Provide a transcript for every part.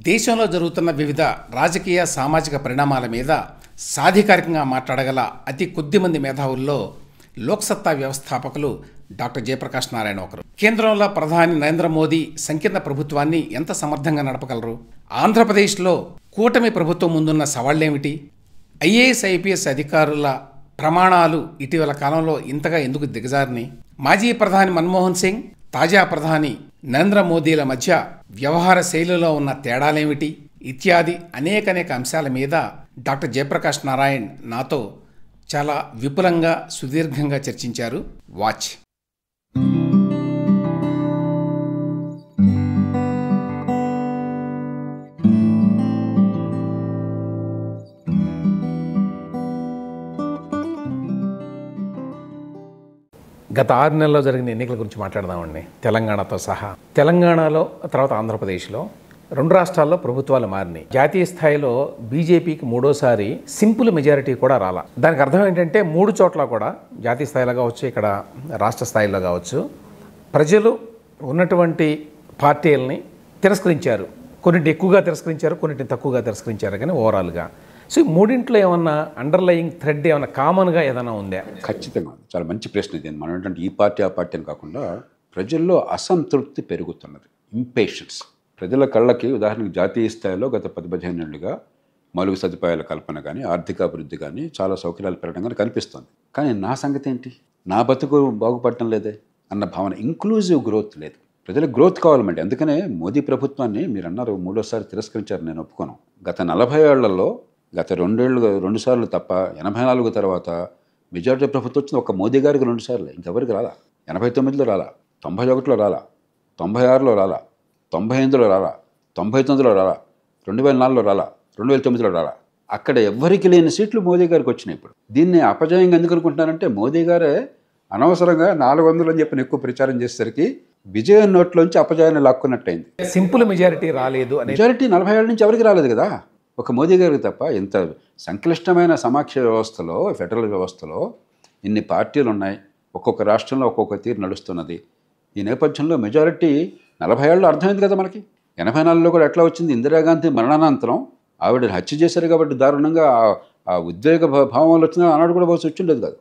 దేశంలో జరుగుతున్న వివిధ రాజకీయ సామాజిక పరిణామాల మీద సాధికారికంగా మాట్లాడగల అతి కొద్ది మంది మేధావుల్లో లోక్సత్తా వ్యవస్థాపకులు డాక్టర్ జయప్రకాష్ నారాయణ ఒకరు. కేంద్రంలో ప్రధాని నరేంద్ర మోదీ సంకీర్ణ ప్రభుత్వాన్ని ఎంత సమర్థంగా నడపగలరు? ఆంధ్రప్రదేశ్లో కూటమి ప్రభుత్వం ముందున్న సవాళ్లేమిటి? ఐఏఎస్ ఐపీఎస్ అధికారుల ప్రమాణాలు ఇటీవల కాలంలో ఇంతగా ఎందుకు దిగజారిని? మాజీ ప్రధాని మన్మోహన్ సింగ్, తాజా ప్రధాని నరేంద్ర మోదీల మధ్య వ్యవహార శైలిలో ఉన్న తేడాలేమిటి? ఇత్యాది అనేక అంశాల మీద డాక్టర్ జయప్రకాష్ నారాయణ్ నాతో చాలా విపులంగా సుదీర్ఘంగా చర్చించారు. వాచ్. గత 6 నెలల్లో జరిగిన ఎన్నికల గురించి మాట్లాడదామండి. తెలంగాణతో సహా తెలంగాణలో, తర్వాత ఆంధ్రప్రదేశ్లో 2 రాష్ట్రాల్లో ప్రభుత్వాలు మారినాయి. జాతీయ స్థాయిలో బీజేపీకి 3వ సారి సింపుల్ మెజారిటీ కూడా రాలా. దానికి అర్థం ఏంటంటే 3 చోట్ల కూడా జాతీయ స్థాయిలో కావచ్చు, ఇక్కడ రాష్ట్ర స్థాయిలో కావచ్చు, ప్రజలు ఉన్నటువంటి పార్టీలని తిరస్కరించారు. కొన్నింటి ఎక్కువగా తిరస్కరించారు, కొన్నింటిని తక్కువగా తిరస్కరించారు. కానీ ఓవరాల్గా సో మూడింట్లో ఏమన్నా అండర్లయింగ్ థ్రెడ్ ఏమన్నా కామన్గా ఏదైనా ఉందా? ఖచ్చితంగా చాలా మంచి ప్రశ్న ఇది. మనం ఏంటంటే ఈ పార్టీ ఆ పార్టీ అని కాకుండా ప్రజల్లో అసంతృప్తి పెరుగుతున్నది, ఇంపేషెన్స్. ప్రజల కళ్ళకి ఉదాహరణకు జాతీయ స్థాయిలో గత 10-15 ఏళ్ళుగా మౌలిక సదుపాయాల కల్పన కానీ, ఆర్థిక అభివృద్ధి కానీ, చాలా సౌకర్యాలు పెరగడం కానీ కనిపిస్తుంది. కానీ నా సంగతి ఏంటి, నా బతుకు బాగుపడటం లేదే అన్న భావన, ఇంక్లూజివ్ గ్రోత్ లేదు. ప్రజలకు గ్రోత్ కావాలండి. అందుకనే మోదీ ప్రభుత్వాన్ని మీరు అన్నారు 3వ సారి తిరస్కరించారు, నేను ఒప్పుకోను. గత 40 ఏళ్లలో గత 2 సార్లు తప్ప 84 తర్వాత మెజారిటీ ప్రభుత్వం వచ్చింది ఒక మోదీ గారికి 2 సార్లు, ఇంకెవరికి రాలా. 89లో రాలా, 91లో రాలా, 96లో రాలా, 98లో రాలా, 99లో రాలా, 2004లో రాలా, 2009లో రాలా. అక్కడ ఎవ్వరికి లేని సీట్లు మోదీ గారికి వచ్చినాయి. ఇప్పుడు దీన్ని అపజయంగా ఎందుకు అనుకుంటున్నారంటే మోదీ గారే అనవసరంగా 400 అని చెప్పిన ఎక్కువ ప్రచారం చేసేసరికి విజయం నోట్లోంచి అపజయాన్ని లాక్కున్నట్టయింది. సింపుల్ మెజారిటీ రాలేదు. మెజారిటీ 40 ఏళ్ళ నుంచి ఎవరికి రాలేదు కదా, ఒక మోదీ గారికి తప్ప. ఇంత సంక్లిష్టమైన సమాఖ్య వ్యవస్థలో, ఫెడరల్ వ్యవస్థలో ఇన్ని పార్టీలు ఉన్నాయి, ఒక్కొక్క రాష్ట్రంలో ఒక్కొక్క తీరు నడుస్తున్నది. ఈ నేపథ్యంలో మెజారిటీ 40 ఏళ్ళు అర్థమైంది కదా మనకి. 84లో కూడా ఎట్లా వచ్చింది? ఇందిరాగాంధీ మరణానంతరం ఆవిడని హత్య చేశారు కాబట్టి దారుణంగా ఆ ఉద్వేగ భావాలు వచ్చినా ఆనాడు కూడా బహుశా వచ్చిండేది కాదు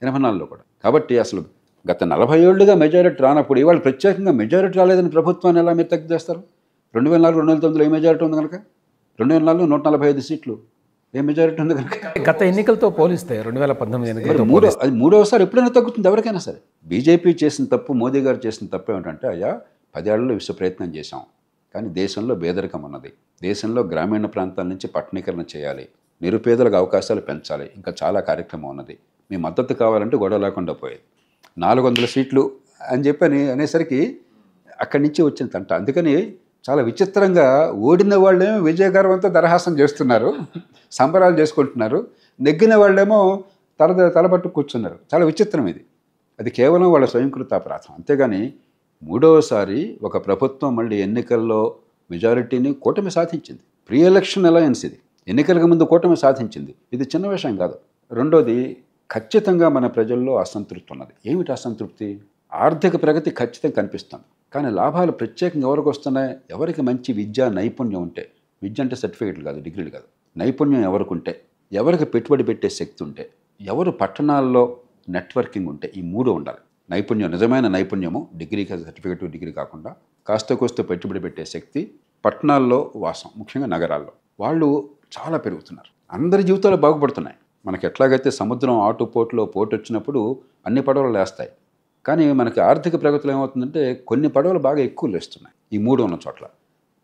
84లో కూడా. కాబట్టి అసలు గత 40 ఏళ్ళుగా మెజారిటీ రానప్పుడు ఇవాళ ప్రత్యేకంగా మెజారిటీ రాలేదని ప్రభుత్వాన్ని ఎలా మీరు తగ్గి చేస్తారు? 2004, 2009లో ఏ మెజారిటీ ఉంది కనుక? 2004లో 145 సీట్లు, ఏ మెజారిటీ ఉంది కనుక? గత ఎన్నికలతో పోలిస్తే 2019 ఎన్నికలతో అది 3వ సారి ఎప్పుడైనా తగ్గుతుంది ఎవరికైనా సరే. బీజేపీ చేసిన తప్పు, మోదీ గారు చేసిన తప్పు ఏమిటంటే, అయ్యా 10 ఏళ్లలో విశ్వ ప్రయత్నం చేశాం, కానీ దేశంలో పేదరికం ఉన్నది, దేశంలో గ్రామీణ ప్రాంతాల నుంచి పట్టణీకరణ చేయాలి, నిరుపేదలకు అవకాశాలు పెంచాలి, ఇంకా చాలా కార్యక్రమం ఉన్నది, మీ మద్దతు కావాలంటే గొడవ లేకుండా పోయేది. 400 సీట్లు అని చెప్పని అనేసరికి అక్కడి నుంచి వచ్చిన తంట. అందుకని చాలా విచిత్రంగా ఓడిన వాళ్ళేమో విజయగర్వంతో దరహాసం చేస్తున్నారు, సంబరాలు చేసుకుంటున్నారు, నెగ్గిన వాళ్ళేమో తలపట్టు కూర్చున్నారు. చాలా విచిత్రం ఇది. అది కేవలం వాళ్ళ స్వయంకృత అపరాధం. అంతేగాని 3వ సారి ఒక ప్రభుత్వం మళ్ళీ ఎన్నికల్లో మెజారిటీని కూటమి సాధించింది. ప్రీ ఎలక్షన్ అలయన్స్ ఇది, ఎన్నికలకు ముందు కూటమి సాధించింది. ఇది చిన్న విషయం కాదు. రెండోది, ఖచ్చితంగా మన ప్రజల్లో అసంతృప్తి ఉన్నది. ఏమిటి అసంతృప్తి? ఆర్థిక ప్రగతి ఖచ్చితంగా కనిపిస్తుంది, కానీ లాభాలు ప్రత్యేకంగా ఎవరికి వస్తున్నాయి? ఎవరికి మంచి విద్యా నైపుణ్యం ఉంటే, విద్య అంటే సర్టిఫికేట్లు కాదు, డిగ్రీలు కాదు, నైపుణ్యం ఎవరికి ఉంటే, ఎవరికి పెట్టుబడి పెట్టే శక్తి ఉంటే, ఎవరు పట్టణాల్లో నెట్వర్కింగ్ ఉంటే, ఈ 3 ఉండాలి. నైపుణ్యం, నిజమైన నైపుణ్యము, డిగ్రీ సర్టిఫికేట్, డిగ్రీ కాకుండా కాస్త కోస్త పెట్టుబడి పెట్టే శక్తి, పట్టణాల్లో వాసం, ముఖ్యంగా నగరాల్లో వాళ్ళు చాలా పెరుగుతున్నారు. అందరి జీవితాలు బాగుపడుతున్నాయి. మనకి ఎట్లాగైతే సముద్రం ఆటుపోట్లో పోటు వచ్చినప్పుడు అన్ని పడవలు లేస్తాయి, కానీ మనకి ఆర్థిక ప్రగతిలో ఏమవుతుందంటే కొన్ని పడవలు బాగా ఎక్కువ లేస్తున్నాయి. ఈ 3 ఉన్న చోట్ల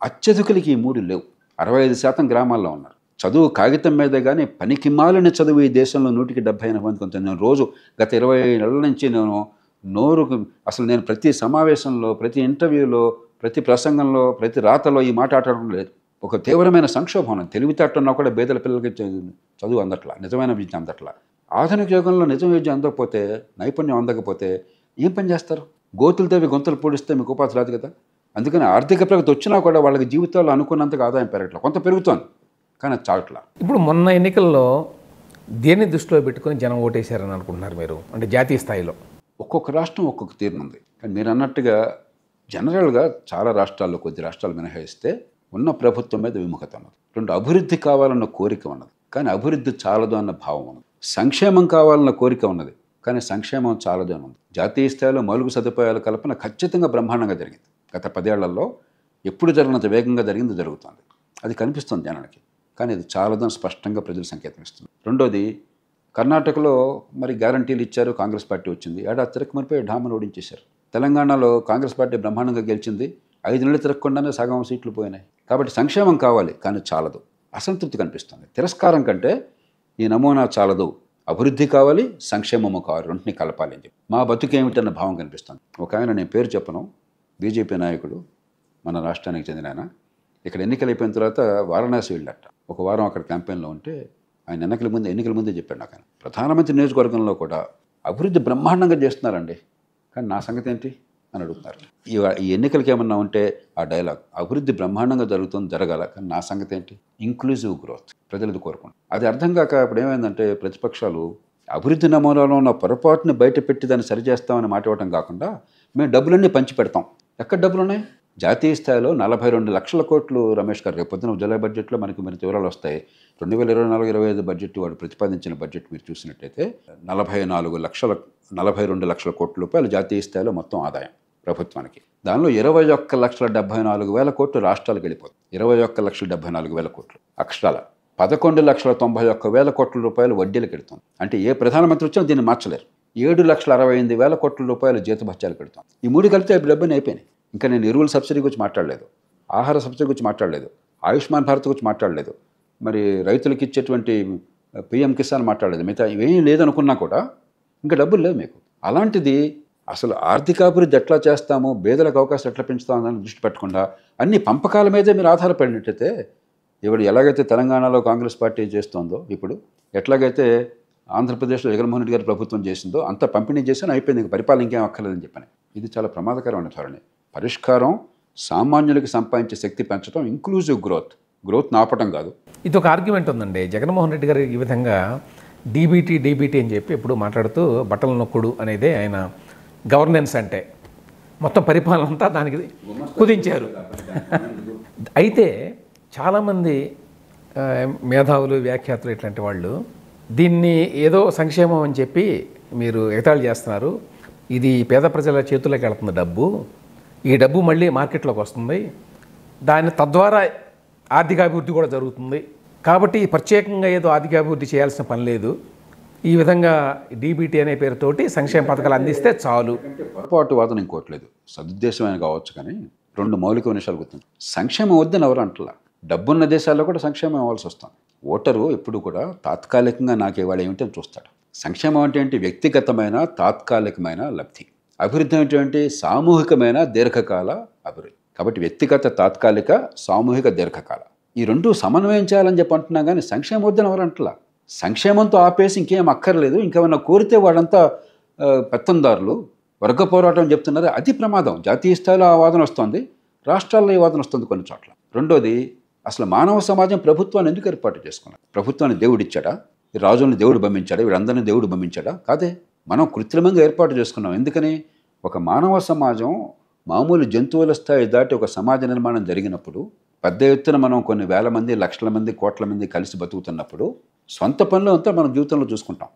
అత్యధికులకి ఈ 3 లేవు. 65% గ్రామాల్లో ఉన్నారు. చదువు కాగితం మీదే కానీ పనికిమాలిన చదువు ఈ దేశంలో 170-80 మంది కొంత. నేను రోజు గత 20 ఏళ్ళ నుంచి నేను ప్రతి సమావేశంలో, ప్రతి ఇంటర్వ్యూలో, ప్రతి ప్రసంగంలో, ప్రతి రాతలో ఈ మాట ఆడటం లేదు. ఒక తీవ్రమైన సంక్షోభం. తెలివితేటన్నా కూడా పేదల పిల్లలకి చదువు అందట్లా, నిజమైన విద్య అందట్లా. ఆధునిక యుగంలో నిజం విద్య అందకపోతే, నైపుణ్యం అందకపోతే ఏం పని చేస్తారు? గోతులు తవ్వి గొంతులు పూడిస్తే మీకు ఉపాధి రాదు కదా. అందుకని ఆర్థిక ప్రగతి వచ్చినా కూడా వాళ్ళకి జీవితాల్లో అనుకున్నంతగా ఆదాయం పెరగట్లా, కొంత పెరుగుతోంది కానీ అది చాగట్లా. ఇప్పుడు మొన్న ఎన్నికల్లో దేన్ని దృష్టిలో పెట్టుకొని జనం ఓటేశారని అనుకుంటున్నారు మీరు, అంటే జాతీయ స్థాయిలో? ఒక్కొక్క రాష్ట్రం ఒక్కొక్క తీరునుంది. కానీ మీరు అన్నట్టుగా జనరల్గా చాలా రాష్ట్రాల్లో, కొద్ది రాష్ట్రాలు మినహాయిస్తే ఉన్న ప్రభుత్వం మీద విముఖత ఉన్నది. 2 అభివృద్ధి కావాలన్న కోరిక ఉన్నది, కానీ అభివృద్ధి చాలదు అన్న భావం ఉన్నది. సంక్షేమం కావాలన్న కోరిక ఉన్నది, కానీ సంక్షేమం చాలదు అని ఉంది. జాతీయ స్థాయిలో మౌలిక సదుపాయాల కల్పన ఖచ్చితంగా బ్రహ్మాండంగా జరిగింది. గత 10 ఏళ్లలో ఎప్పుడు జరిగినంత వేగంగా జరిగింది జరుగుతుంది. అది కనిపిస్తుంది జనానికి, కానీ అది చాలదని స్పష్టంగా ప్రజలు సంకేతం ఇస్తుంది. రెండోది, కర్ణాటకలో మరి గ్యారంటీలు ఇచ్చారు, కాంగ్రెస్ పార్టీ వచ్చింది, ఏడాది తిరగమనిపోయి ఢామను ఓడించేశారు. తెలంగాణలో కాంగ్రెస్ పార్టీ బ్రహ్మాండంగా గెలిచింది, 5 నెలలు తిరగకుండానే సగం సీట్లు పోయినాయి. కాబట్టి సంక్షేమం కావాలి, కానీ చాలదు, అసంతృప్తి కనిపిస్తుంది. తిరస్కారం కంటే ఈ నమూనా చాలదు, అభివృద్ధి కావాలి, సంక్షేమము కావాలి, రెంటిని కలపాలి అని చెప్పి మా బతుకేమిటన్న భావం కనిపిస్తుంది. ఒక ఆయన, నేను పేరు చెప్పను, బీజేపీ నాయకుడు, మన రాష్ట్రానికి చెందిన ఆయన, ఇక్కడ ఎన్నికలు అయిపోయిన తర్వాత వారణాసి వెళ్ళట. ఒక వారం అక్కడ క్యాంపెయిన్లో ఉంటే ఆయన ఎన్నికల ముందే చెప్పాడు నాకు, ఆయన ప్రధానమంత్రి నియోజకవర్గంలో కూడా అభివృద్ధి బ్రహ్మాండంగా చేస్తున్నారండి, కానీ నా సంగతి ఏంటి అని అడుగుతున్నారు. ఈ ఎన్నికలకి ఏమన్నా ఉంటే ఆ డైలాగ్, అభివృద్ధి బ్రహ్మాండంగా జరగాల, కానీ నా సంగతి ఏంటి? ఇంక్లూజివ్ గ్రోత్ ప్రజలది కోరుకుంటారు. అది అర్థం కాక ఇప్పుడు ఏమైందంటే ప్రతిపక్షాలు అభివృద్ధి నమూనాలో ఉన్న పొరపాటుని బయట పెట్టి దాన్ని సరిచేస్తామని మాట ఇవ్వటం కాకుండా మేము డబ్బులన్నీ పంచి పెడతాం. ఎక్కడ డబ్బులు ఉన్నాయి? జాతీయ స్థాయిలో 42 లక్షల కోట్లు రమేష్ గారు రేపు పొద్దున జూలై బడ్జెట్లో మనకి మరి వివరాలు వస్తాయి. 2024-25 బడ్జెట్ వాడు ప్రతిపాదించిన బడ్జెట్ మీరు చూసినట్టయితే 42 లక్షల కోట్ల రూపాయలు జాతీయ స్థాయిలో మొత్తం ఆదాయం ప్రభుత్వానికి. దానిలో 21,74,000 కోట్లు రాష్ట్రాలకు వెళ్ళిపోతుంది. 21,74,000 కోట్లు అక్షరాల 11,91,000 కోట్ల రూపాయలు వడ్డీలకు వెళుతుంది. అంటే ఏ ప్రధానమంత్రి వచ్చినా దీన్ని మార్చలేరు. 7,68,000 కోట్ల రూపాయలు జీతభత్యాలు పెడతాం. ఈ 3 కలిపితే డబ్బుని అయిపోయినాయి. ఇంకా నేను ఎరువుల సబ్సిడీ గురించి మాట్లాడలేదు, ఆహార సబ్సిడీ గురించి మాట్లాడలేదు, ఆయుష్మాన్ భారత్ గురించి మాట్లాడలేదు, మరి రైతులకు ఇచ్చేటువంటి పిఎం కిసాన్ మాట్లాడలేదు. మిగతా ఇవేం లేదనుకున్నా కూడా ఇంకా డబ్బులు లేవు మీకు. అలాంటిది అసలు ఆర్థికాభివృద్ధి ఎట్లా చేస్తామో, పేదలకు అవకాశం ఎట్లా పెంచుతామని దృష్టి పెట్టకుండా అన్ని పంపకాల మీదే మీరు ఆధారపడినట్టయితే, ఇప్పుడు ఎలాగైతే తెలంగాణలో కాంగ్రెస్ పార్టీ చేస్తోందో, ఇప్పుడు ఎట్లాగైతే ఆంధ్రప్రదేశ్లో జగన్మోహన్ రెడ్డి గారి ప్రభుత్వం చేసిందో అంత పంపిణీ చేసాను, అయిపోయింది, ఇంకా పరిపాలన ఇంకేం అక్కర్లేదని చెప్పని. ఇది చాలా ప్రమాదకరమైన ధోరణి. పరిష్కారం సామాన్యులకి సంపాదించే శక్తి పెంచడం, ఇంక్లూజివ్ గ్రోత్ నాపటం కాదు. ఇది ఒక ఆర్గ్యుమెంట్ ఉందండి. జగన్మోహన్ రెడ్డి గారు ఈ విధంగా డీబీటీ అని చెప్పి ఎప్పుడు మాట్లాడుతూ బట్టల నొక్కుడు అనేది ఆయన గవర్నెన్స్ అంటే మొత్తం పరిపాలన అంతా దానికి కుదించారు. అయితే చాలామంది మేధావులు, వ్యాఖ్యాతలు ఇట్లాంటి వాళ్ళు దీన్ని ఏదో సంక్షేమం అని చెప్పి మీరు ఎగతాళి చేస్తున్నారు. ఇది పేద ప్రజల చేతుల్లోకి వెళ్తుంది డబ్బు, ఈ డబ్బు మళ్ళీ మార్కెట్లోకి వస్తుంది, దాని తద్వారా ఆర్థికాభివృద్ధి కూడా జరుగుతుంది, కాబట్టి ప్రత్యేకంగా ఏదో ఆర్థికాభివృద్ధి చేయాల్సిన పని లేదు, ఈ విధంగా డీబీటీ అనే పేరుతోటి సంక్షేమ పథకాలు అందిస్తే చాలు. పొరపాటు వాదన ఇంకోట్లేదు, సదుద్దేశమైన కావచ్చు, కానీ 2 మౌలిక విషయాలు గుర్తుంది. సంక్షేమం వద్దని ఎవరు అంటలా. డబ్బున్న దేశాల్లో కూడా సంక్షేమం ఇవ్వాల్సి వస్తుంది. ఓటరు ఎప్పుడు కూడా తాత్కాలికంగా నాకు ఇవాళ ఏమిటి అని చూస్తాడు. సంక్షేమం అంటే ఏంటి? వ్యక్తిగతమైన తాత్కాలికమైన లబ్ధి. అభివృద్ధి ఏంటంటే సామూహికమైన దీర్ఘకాల అభివృద్ధి. కాబట్టి వ్యక్తిగత తాత్కాలిక, సామూహిక దీర్ఘకాల, ఈ 2 సమన్వయం చేయాలని చెప్పి అంటున్నా, కానీ సంక్షేమం వద్దని ఎవరు అంటలా. సంక్షేమంతో ఆపేసి ఇంకేం అక్కర్లేదు, ఇంకేమన్నా కోరితే వాళ్ళంతా పెత్తందారులు, వర్గ పోరాటం చెప్తున్నారు. అది ప్రమాదం. జాతీయ స్థాయిలో ఆ వాదన వస్తుంది, రాష్ట్రాల్లో ఈ వాదన వస్తుంది కొన్ని చోట్ల. రెండోది, అసలు మానవ సమాజం ప్రభుత్వాన్ని ఎందుకు ఏర్పాటు చేసుకున్నారు? ప్రభుత్వాన్ని దేవుడు ఇచ్చాడా? ఈ రాజుల్ని దేవుడు పంపించాడా? వీళ్ళందరినీ దేవుడు పంపించాడా? కాదే, మనం కృత్రిమంగా ఏర్పాటు చేసుకున్నాం. ఎందుకని? ఒక మానవ సమాజం మామూలు జంతువుల స్థాయి దాటి ఒక సమాజ నిర్మాణం జరిగినప్పుడు, పెద్ద ఎత్తున మనం కొన్ని వేల మంది, లక్షల మంది, కోట్ల మంది కలిసి బతుకుతున్నప్పుడు సొంత పనులు అంతా మనం జీవితంలో చూసుకుంటాం.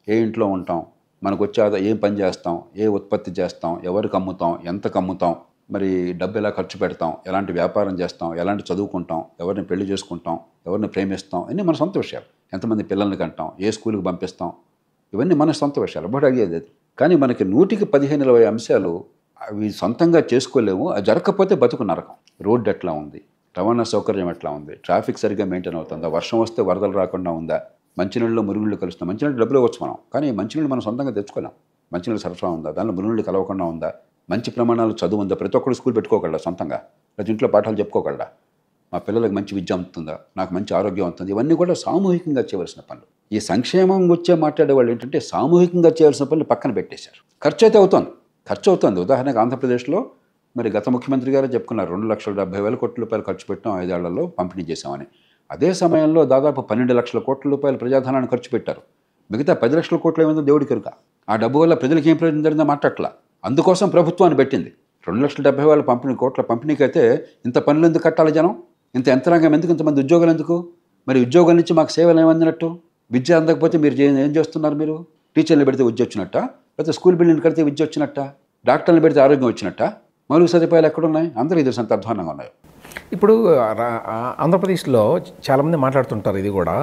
ఏ ఇంట్లో ఉంటాం, మనకు వచ్చే ఏం పని చేస్తాం, ఏ ఉత్పత్తి చేస్తాం, ఎవరికి అమ్ముతాం, ఎంతకు అమ్ముతాం, మరి డబ్బు ఎలా ఖర్చు పెడతాం, ఎలాంటి వ్యాపారం చేస్తాం, ఎలాంటి చదువుకుంటాం, ఎవరిని పెళ్లి చేసుకుంటాం, ఎవరిని ప్రేమిస్తాం, ఇవన్నీ మన సొంత విషయాలు. ఎంతమంది పిల్లల్ని కంటాం, ఏ స్కూల్కి పంపిస్తాం, ఇవన్నీ మన సొంత విషయాలు. బట్ అడిగేది అది. కానీ మనకి 100-15-20 అంశాలు అవి సొంతంగా చేసుకోలేము. అది జరగకపోతే బతుకు నరకం. రోడ్డు ఎట్లా ఉంది, రవాణా సౌకర్యం ఎట్లా ఉంది, ట్రాఫిక్ సరిగ్గా మెయింటైన్ అవుతుందా, వర్షం వస్తే వరదలు రాకుండా ఉందా, మంచినీళ్ళు మురుగుళ్ళు కలుస్తాం. మంచినీళ్ళు డబ్బులు ఇవ్వచ్చు మనం, కానీ మంచినీళ్ళు మనం సొంతంగా తెచ్చుకోలేం. మంచినీళ్ళు సరఫరా ఉందా, దానిలో మురుగుళ్ళు కలవకుండా ఉందా, మంచి ప్రమాణాలు చదువు ఉందా, ప్రతి ఒక్కరు స్కూల్ పెట్టుకోగలరా సొంతంగా, లేదా ఇంట్లో పాఠాలు చెప్పుకోగలరా, మా పిల్లలకు మంచి విద్య అందుతుందా, నాకు మంచి ఆరోగ్యం ఉంటుంది, ఇవన్నీ కూడా సామూహికంగా చేయవలసిన పనులు. ఈ సంక్షేమం వచ్చే మాట్లాడే వాళ్ళు ఏంటంటే సామూహికంగా చేయవలసిన పనులు పక్కన పెట్టేశారు. ఖర్చు అయితే అవుతుంది. ఉదాహరణకు ఆంధ్రప్రదేశ్లో మరి గత ముఖ్యమంత్రి గారే చెప్పుకున్నారు, 2,70,000 కోట్ల రూపాయలు ఖర్చు పెట్టాం, 5 ఏళ్లలో పంపిణీ చేశామని. అదే సమయంలో దాదాపు 12 లక్షల కోట్ల రూపాయలు ప్రజాధనాన్ని ఖర్చు పెట్టారు. మిగతా 10 లక్షల కోట్లు ఏమైందో దేవుడికి ఎరుక. ఆ డబ్బు వల్ల ప్రజలకు ఏం ప్రయోజనం జరిగిందో మాట్లాడట్లా. అందుకోసం ప్రభుత్వాన్ని పెట్టింది. 2,70,000 కోట్ల పంపిణీకి అయితే ఇంత పనులు ఎందుకు కట్టాలి జనం? ఇంత యంత్రాంగం ఎందుకు, ఇంతమంది ఉద్యోగాలు ఎందుకు? మరి ఉద్యోగాల నుంచి మాకు సేవలు ఏమందినట్టు? విద్య అందకపోతే మీరు ఏం చేస్తున్నారు? మీరు టీచర్లు పెడితే విద్య వచ్చినట్ట, లేకపోతే స్కూల్ బిల్డింగ్ కడితే విద్య వచ్చినట్ట, డాక్టర్లు పెడితే ఆరోగ్యం వచ్చినట్ట? మౌలిక సదుపాయాలు ఎక్కడున్నాయి? అందరూ ఇది అంత అధ్వానంగా ఉన్నాయి. ఇప్పుడు ఆంధ్రప్రదేశ్లో చాలామంది మాట్లాడుతుంటారు, ఇది కూడా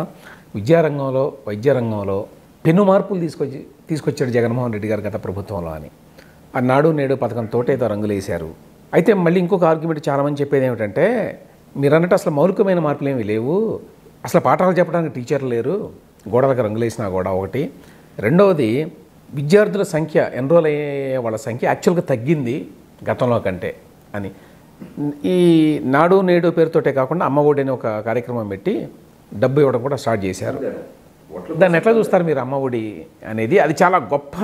విద్యారంగంలో వైద్య రంగంలో పెను మార్పులు తీసుకొచ్చాడు జగన్మోహన్ రెడ్డి గారు గత ప్రభుత్వంలో అని. ఆ నాడు నేడు పథకంతో ఏదో రంగులు వేశారు. అయితే మళ్ళీ ఇంకొక ఆర్గ్యుమెంట్ చాలామంది చెప్పేది ఏమిటంటే, మీరు అన్నట్టు అసలు మౌలికమైన మార్పులు ఏమీ లేవు, అసలు పాఠాలు చెప్పడానికి టీచర్లు లేరు, గోడలకు రంగులు వేసినా కూడా ఒకటి. రెండవది, విద్యార్థుల సంఖ్య, ఎన్రోల్ అయ్యే వాళ్ళ సంఖ్య యాక్చువల్గా తగ్గింది గతంలో కంటే అని. ఈ నాడు నేడు పేరుతోటే కాకుండా అమ్మ ఒడి అని ఒక కార్యక్రమం పెట్టి డబ్బు ఇవ్వడం కూడా స్టార్ట్ చేశారు. దాన్ని ఎట్లా చూస్తారు మీరు? అమ్మ ఒడి అనేది అది చాలా గొప్ప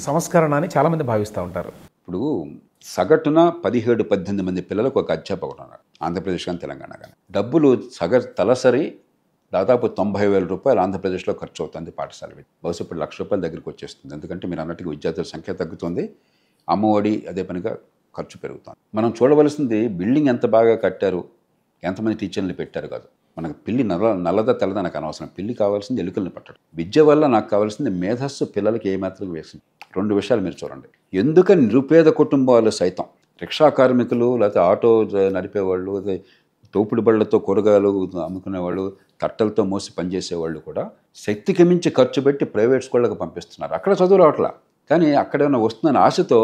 సంస్కరణ అని చాలామంది భావిస్తూ ఉంటారు. ఇప్పుడు సగటున 17-18 మంది పిల్లలకు ఒక అధ్యాపకుడు ఉన్నారు ఆంధ్రప్రదేశ్ కానీ తెలంగాణ కానీ. డబ్బులు తలసరి దాదాపు 90,000 రూపాయలు ఆంధ్రప్రదేశ్లో ఖర్చు అవుతుంది పాఠశాల. బహుశా ఇప్పుడు ₹1,00,000 దగ్గరికి వచ్చేస్తుంది. ఎందుకంటే మీరు అన్నట్టుగా విద్యార్థుల సంఖ్య తగ్గుతుంది, అమ్మ ఒడి అదే పనిగా ఖర్చు పెరుగుతుంది. మనం చూడవలసింది బిల్డింగ్ ఎంత బాగా కట్టారు, ఎంతమంది టీచర్లు పెట్టారు కాదు. మనకు పిల్లి నల్లదా తెల్లదా నాకు అనవసరం. పిల్లి కావాల్సింది ఎలుకల్ని పట్టడం. విద్య వల్ల నాకు కావాల్సింది మేధస్సు పిల్లలకి ఏమాత్రం వేసింది. 2 విషయాలు మీరు చూడండి. ఎందుకని నిరుపేద కుటుంబాలు సైతం, రిక్షా కార్మికులు, లేకపోతే ఆటో నడిపేవాళ్ళు, తోపుడు బళ్ళతో కూరగాయలు అమ్ముకునేవాళ్ళు, తట్టలతో మోసి పనిచేసేవాళ్ళు కూడా శక్తికి మించి ఖర్చు పెట్టి ప్రైవేట్ స్కూళ్ళకి పంపిస్తున్నారు. అక్కడ చదువు రావట్లా, కానీ అక్కడేమైనా వస్తుందని ఆశతో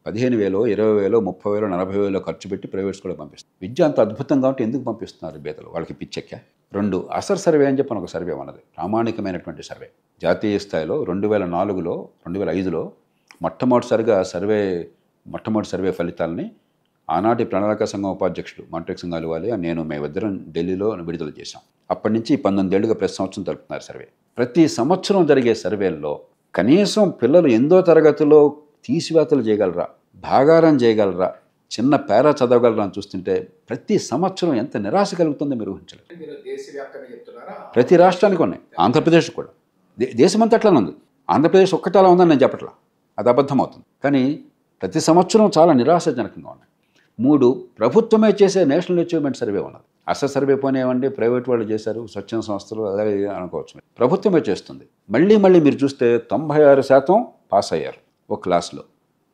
15,000, 20,000, 30,000, 40,000 ఖర్చు పెట్టి ప్రైవేట్ స్కూల్కి పంపిస్తారు. విద్య అంత అద్భుతంగా ఉంటే ఎందుకు పంపిస్తున్నారు బేదలు? వాళ్ళకి పిచ్చెక్కా? 2 అసర్ సర్వే అని చెప్పని ఒక సర్వే ఉన్నది, ప్రామాణికమైనటువంటి సర్వే. జాతీయ స్థాయిలో 2004లో 2005లో మొట్టమొదటి సర్వే ఫలితాలని ఆనాటి ప్రణాళిక సంఘం ఉపాధ్యక్షుడు మాంటెక్ సింగాలువాలి నేను మేమిద్దరం ఢిల్లీలో విడుదల చేశాం. అప్పటి నుంచి 19 ఏళ్ళుగా ప్రతి సంవత్సరం జరుపుతున్నారు సర్వే. ప్రతి సంవత్సరం జరిగే సర్వేల్లో కనీసం పిల్లలు 8వ తరగతిలో తీసివేతలు చేయగలరా, భాగారం చేయగలరా, చిన్న పేరా చదవగలరా అని చూస్తుంటే ప్రతి సంవత్సరం ఎంత నిరాశ కలుగుతుందో మీరు ఊహించలేదు. ప్రతి రాష్ట్రానికి ఉన్నాయి, ఆంధ్రప్రదేశ్ కూడా. దేశమంతా అట్లానే ఉంది. ఆంధ్రప్రదేశ్ ఒక్కటి అలా ఉందని నేను చెప్పట్లా, అది అబద్ధం అవుతుంది. కానీ ప్రతి సంవత్సరం చాలా నిరాశజనకంగా ఉన్నాయి. 3 ప్రభుత్వమే చేసే నేషనల్ అచీవ్మెంట్ సర్వే ఉన్నది. అసలు సర్వే పోనేవ్వండి, ప్రైవేట్ వాళ్ళు చేశారు, స్వచ్ఛంద సంస్థలు అలాగే అనుకోవచ్చు. ప్రభుత్వమే చేస్తుంది. మళ్ళీ మీరు చూస్తే 96% పాస్ అయ్యారు ఒక క్లాస్లో.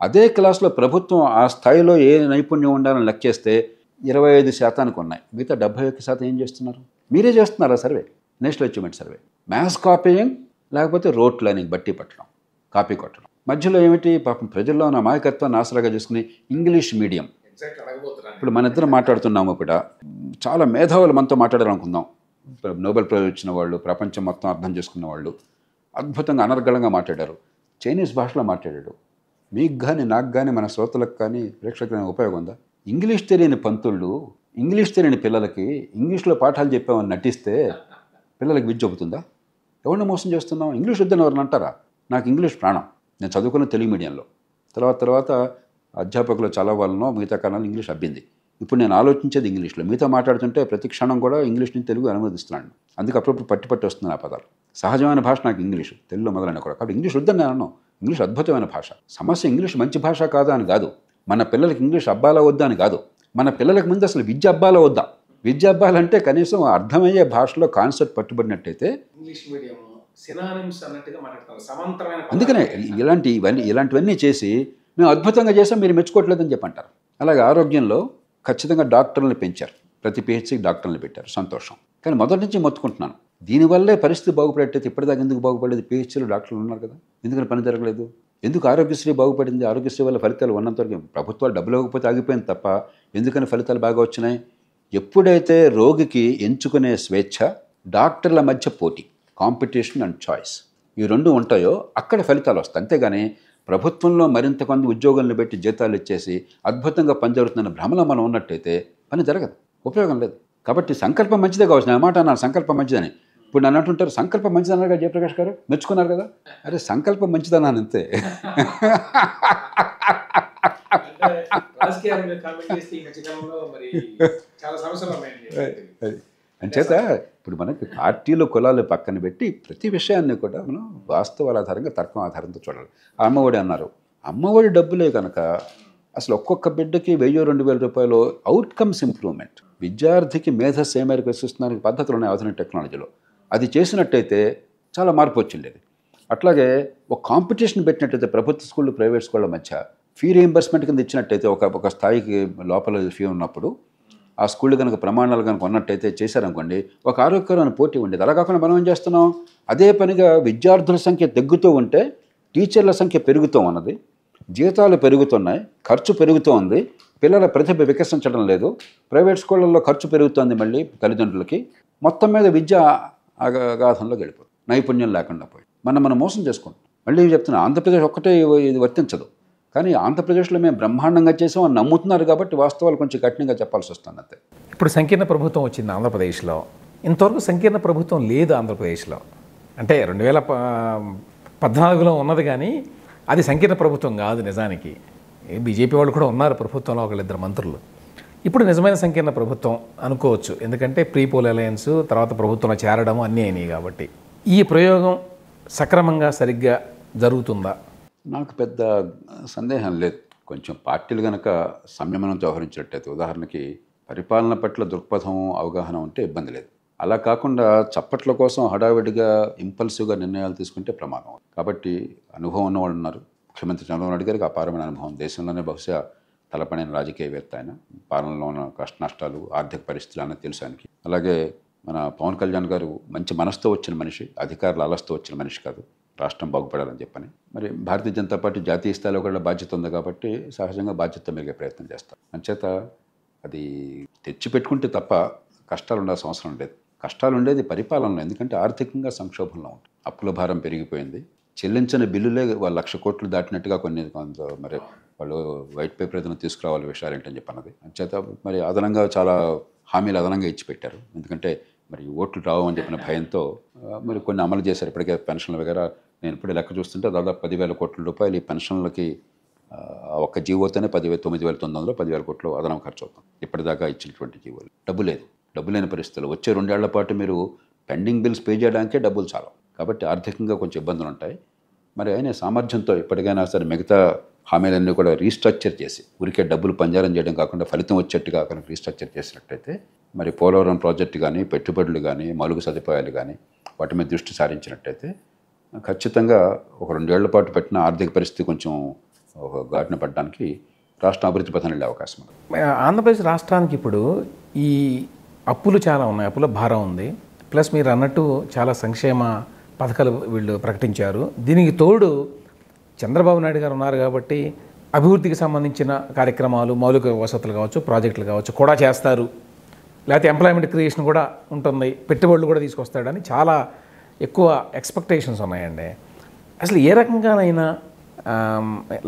అదే క్లాస్లో ప్రభుత్వం ఆ స్థాయిలో ఏ నైపుణ్యం ఉండాలని లెక్కేస్తే 25% ఉన్నాయి. మిగతా 71% ఏం చేస్తున్నారు? మీరే చేస్తున్నారా survey, national achievement survey? Maths copying, లేకపోతే రోట్ లర్నింగ్, బట్టి పట్టడం, కాపీ కొట్టడం. మధ్యలో ఏమిటి? పాపం ప్రజల్లో ఉన్న అమాయకత్వాన్ని ఆసరాగా చేసుకుని ఇంగ్లీష్ మీడియం. ఇప్పుడు మన ఇద్దరం మాట్లాడుతున్నాము, ఇప్పుడు చాలా మేధావులు మనతో మాట్లాడాలనుకుందాం. నోబెల్ ప్రైజ్ ఇచ్చిన వాళ్ళు, ప్రపంచం మొత్తం అర్థం చేసుకున్న వాళ్ళు అద్భుతంగా అనర్గళంగా మాట్లాడారు. చైనీస్ భాషలో మాట్లాడాడు. మీకు కానీ నాకు కానీ మన శ్రోతలకు కానీ ప్రేక్షకులకు కానీ ఉపయోగం ఉందా? ఇంగ్లీష్ తెలియని పంతుళ్ళు, ఇంగ్లీష్ తెలియని పిల్లలకి ఇంగ్లీష్లో పాఠాలు చెప్పామని నటిస్తే పిల్లలకి విద్య చెబుతుందా? ఎవరిని మోసం చేస్తున్నాం? ఇంగ్లీష్ వద్దని ఎవరిని అంటారా? నాకు ఇంగ్లీష్ ప్రాణం. నేను చదువుకున్న తెలుగు మీడియంలో, తర్వాత అధ్యాపకులు చాలా వాళ్ళనో మిగతా కాలంలో ఇంగ్లీష్ అబ్బింది. ఇప్పుడు నేను ఆలోచించేది ఇంగ్లీష్లో. మీతో మాట్లాడుతుంటే ప్రతి క్షణం కూడా ఇంగ్లీష్ నుంచి తెలుగు అనువదిస్తున్నాను. అందుకే అప్పుడప్పుడు పట్టి వస్తున్నాను ఆ పదాలు. సహజమైన భాష నాకు ఇంగ్లీష్, తెలుగులో మొదలైన కూడా. కాబట్టి ఇంగ్లీష్ వద్దని నేను అన్నాను. ఇంగ్లీష్ అద్భుతమైన భాష. సమస్య ఇంగ్లీష్ మంచి భాష కాదా అని కాదు, మన పిల్లలకి ఇంగ్లీష్ అబ్బాలా వద్దా అని కాదు, మన పిల్లలకి ముందు అసలు విద్య అబ్బాలా వద్దా. విద్య అబ్బాలంటే కనీసం అర్థమయ్యే భాషలో కాన్సెప్ట్ పట్టుబడినట్టయితే. ఇంగ్లీష్ మీడియం సినానిమ్స్ అన్నట్టుగా మాట్లాడతారు, సమాంతరమైన. అందుకనే ఇలాంటివన్నీ చేసి మేము అద్భుతంగా చేసాం, మీరు మెచ్చుకోవట్లేదని చెప్పంటారు. అలాగే ఆరోగ్యంలో ఖచ్చితంగా డాక్టర్లను పెంచారు, ప్రతి పిహెచ్సికి డాక్టర్లను పెట్టారు, సంతోషం. కానీ మొదటి నుంచి మొత్తుకుంటున్నాను, దీనివల్లే పరిస్థితి బాగుపడేటైతే ఇప్పటిదాకా ఎందుకు బాగుపడలేదు? పిహెచ్సిలో డాక్టర్లు ఉన్నారు కదా, ఎందుకని పని జరగలేదు? ఎందుకు ఆరోగ్యశ్రీ బాగుపడింది? ఆరోగ్యశ్రీ వల్ల ఫలితాలు ఉన్నంతవరకు ప్రభుత్వాలు డబ్బులు ఇవ్వకపోతే ఆగిపోయింది తప్ప ఎందుకని ఫలితాలు బాగా వచ్చినాయి? ఎప్పుడైతే రోగికి ఎంచుకునే స్వేచ్ఛ, డాక్టర్ల మధ్య పోటీ, కాంపిటీషన్ అండ్ చాయిస్, ఈ 2 ఉంటాయో అక్కడ ఫలితాలు వస్తాయి. అంతేగాని ప్రభుత్వంలో మరింత కొంత ఉద్యోగాలను పెట్టి జీతాలు ఇచ్చేసి అద్భుతంగా పని జరుగుతున్న భ్రమలో మనం ఉన్నట్టయితే పని జరగదు, ఉపయోగం లేదు. కాబట్టి సంకల్పం మంచిదే కావచ్చు. నా మాట నా సంకల్పం మంచిదని. ఇప్పుడు నన్ను అంటుంటారు సంకల్పం మంచిదన్నారు కదా జయప్రకాష్ గారు, మెచ్చుకున్నారు కదా. అరే సంకల్పం మంచిదన్నాను అంతే. అంచేత ఇప్పుడు మనకి పార్టీలు కులాలు పక్కన పెట్టి ప్రతి విషయాన్ని కూడా మనం వాస్తవాల ఆధారంగా, తర్కం ఆధారంతో చూడాలి. అమ్మఒడి అన్నారు, అమ్మఒడి డబ్బులే కనుక అసలు ఒక్కొక్క బిడ్డకి 1,000-2,000 రూపాయలు అవుట్కమ్స్ ఇంప్రూవ్మెంట్. విద్యార్థికి మేధస్సు ఏ మేరకు వికసిస్తున్నానికి పద్ధతులు ఉన్నాయి ఆధునిక టెక్నాలజీలో. అది చేసినట్టయితే చాలా మార్పు వచ్చిండేది. అట్లాగే ఒక కాంపిటీషన్ పెట్టినట్టయితే ప్రభుత్వ స్కూళ్ళు ప్రైవేట్ స్కూళ్ళ మధ్య ఫీ రీయింబర్స్మెంట్ కింద ఇచ్చినట్టయితే ఒక స్థాయికి లోపల ఫీ ఉన్నప్పుడు ఆ స్కూళ్ళు కనుక ప్రమాణాలు కనుక ఉన్నట్టయితే చేశారనుకోండి, ఒక ఆరోగ్యకరమైన పోటీ ఉండేది. అలా కాకుండా మనం ఏం చేస్తున్నాం, అదే పనిగా విద్యార్థుల సంఖ్య తగ్గుతూ ఉంటే టీచర్ల సంఖ్య పెరుగుతూ ఉన్నది, జీతాలు పెరుగుతున్నాయి, ఖర్చు పెరుగుతూ ఉంది, పిల్లల ప్రతిభ వికసించడం లేదు, ప్రైవేట్ స్కూళ్ళల్లో ఖర్చు పెరుగుతుంది మళ్ళీ తల్లిదండ్రులకి, మొత్తం మీద విద్య అగాధంలో గడిపోతుంది, నైపుణ్యం లేకుండా పోయి మనం మోసం చేసుకుంటాం. మళ్ళీ చెప్తున్నా, ఆంధ్రప్రదేశ్ ఒక్కటే ఇది వర్తించదు, కానీ ఆంధ్రప్రదేశ్లో మేము బ్రహ్మాండంగా చేసాం అని నమ్ముతున్నారు కాబట్టి వాస్తవాలు కొంచెం కఠినంగా చెప్పాల్సి వస్తుంది అంతే. ఇప్పుడు సంకీర్ణ ప్రభుత్వం వచ్చింది ఆంధ్రప్రదేశ్లో. ఇంతవరకు సంకీర్ణ ప్రభుత్వం లేదు ఆంధ్రప్రదేశ్లో. అంటే 2014లో ఉన్నది, కానీ అది సంకీర్ణ ప్రభుత్వం కాదు నిజానికి. బీజేపీ వాళ్ళు కూడా ఉన్నారు ప్రభుత్వంలో, ఒకళ్ళిద్దరు మంత్రులు. ఇప్పుడు నిజమైన సంకీర్ణ ప్రభుత్వం అనుకోవచ్చు, ఎందుకంటే ప్రీ పోల్ అలయన్స్ తర్వాత ప్రభుత్వంలో చేరడం అన్నీ అయినాయి కాబట్టి. ఈ ప్రయోగం సక్రమంగా సరిగ్గా జరుగుతుందా? నాకు పెద్ద సందేహం లేదు. కొంచెం పార్టీలు కనుక సంయమనంతో వ్యవహరించినట్టయితే, ఉదాహరణకి పరిపాలన పట్ల దృక్పథం అవగాహన ఉంటే ఇబ్బంది లేదు. అలా కాకుండా చప్పట్ల కోసం హడావిడిగా ఇంపల్సివ్గా నిర్ణయాలు తీసుకుంటే ప్రమాదం. కాబట్టి అనుభవం ఉన్నవాళ్ళు ఉన్నారు. ముఖ్యమంత్రి చంద్రబాబు నాయుడు గారికి అపారమైన అనుభవం, దేశంలోనే బహుశా తలపడిన రాజకీయవేత్త ఆయన. పాలనలో ఉన్న కష్ట నష్టాలు, ఆర్థిక పరిస్థితులు అన్నది తెలుసు ఆయనకి. అలాగే మన పవన్ కళ్యాణ్ గారు మంచి మనసుతో వచ్చిన మనిషి, అధికారుల అలస్తో వచ్చిన మనిషి కాదు, రాష్ట్రం బాగుపడాలని చెప్పని. మరి భారతీయ జనతా పార్టీ జాతీయ స్థాయిలో కూడా బాధ్యత ఉంది కాబట్టి సహజంగా బాధ్యత మెరిగే ప్రయత్నం చేస్తారు. అంచేత అది తెచ్చిపెట్టుకుంటే తప్ప కష్టాలు ఉండాల్సిన అవసరం లేదు. కష్టాలు ఉండేది పరిపాలనలో, ఎందుకంటే ఆర్థికంగా సంక్షోభంలో ఉంటుంది, అప్పుల భారం పెరిగిపోయింది, చెల్లించిన బిల్లులే 1,00,000 కోట్లు దాటినట్టుగా కొంత మరి వాళ్ళు వైట్ పేపర్ ఏదైనా తీసుకురావాలి విషయాలు ఏంటని చెప్పన్నది. అంచేత మరి అదనంగా చాలా హామీలు అదనంగా ఇచ్చి పెట్టారు, ఎందుకంటే మరి ఓట్లు రావు అని చెప్పిన భయంతో మరి కొన్ని అమలు చేశారు. ఇప్పటికే పెన్షన్ల వగేరా నేను ఇప్పుడు లెక్క చూస్తుంటే దాదాపు 10,000 కోట్ల రూపాయలు ఈ పెన్షన్లకి ఒక్క జీవోతోనే 9,900 10,000 కోట్లు అదనం ఖర్చు అవుతుంది. ఇప్పటిదాకా ఇచ్చినటువంటి జీవోలు డబ్బు లేని పరిస్థితులు. వచ్చే 2 ఏళ్ల పాటు మీరు పెండింగ్ బిల్స్ పే చేయడానికే డబ్బులు చాలు. కాబట్టి ఆర్థికంగా కొంచెం ఇబ్బందులు ఉంటాయి. మరి అయినా సామర్థ్యంతో ఇప్పటికైనా సరే మిగతా హామీలన్నీ కూడా రీస్ట్రక్చర్ చేసి, ఊరికే డబ్బులు పంజారం చేయడం కాకుండా ఫలితం వచ్చేట్టుగా కనుక రీస్ట్రక్చర్ చేసినట్టయితే మరి పోలవరం ప్రాజెక్టు కానీ, పెట్టుబడులు కానీ, మౌలిక సదుపాయాలు కానీ వాటి మీద దృష్టి సారించినట్టయితే ఖచ్చితంగా ఒక 2 ఏళ్ల పాటు పెట్టిన ఆర్థిక పరిస్థితి కొంచెం ఒక ఘాటున పడడానికి రాష్ట్రం అభివృద్ధి పథం వెళ్ళే అవకాశం ఉంది. ఆంధ్రప్రదేశ్ రాష్ట్రానికి ఇప్పుడు ఈ అప్పులు చాలా ఉన్నాయి, అప్పుల భారం ఉంది, ప్లస్ మీరు అన్నట్టు చాలా సంక్షేమ పథకాలు వీళ్ళు ప్రకటించారు. దీనికి తోడు చంద్రబాబు నాయుడు గారు ఉన్నారు కాబట్టి అభివృద్ధికి సంబంధించిన కార్యక్రమాలు, మౌలిక వసతులు కావచ్చు, ప్రాజెక్టులు కావచ్చు కూడా చేస్తారు, లేకపోతే ఎంప్లాయ్మెంట్ క్రియేషన్ కూడా ఉంటుంది, పెట్టుబడులు కూడా తీసుకొస్తాడని చాలా ఎక్కువ ఎక్స్పెక్టేషన్స్ ఉన్నాయండి. అసలు ఏ రకంగానైనా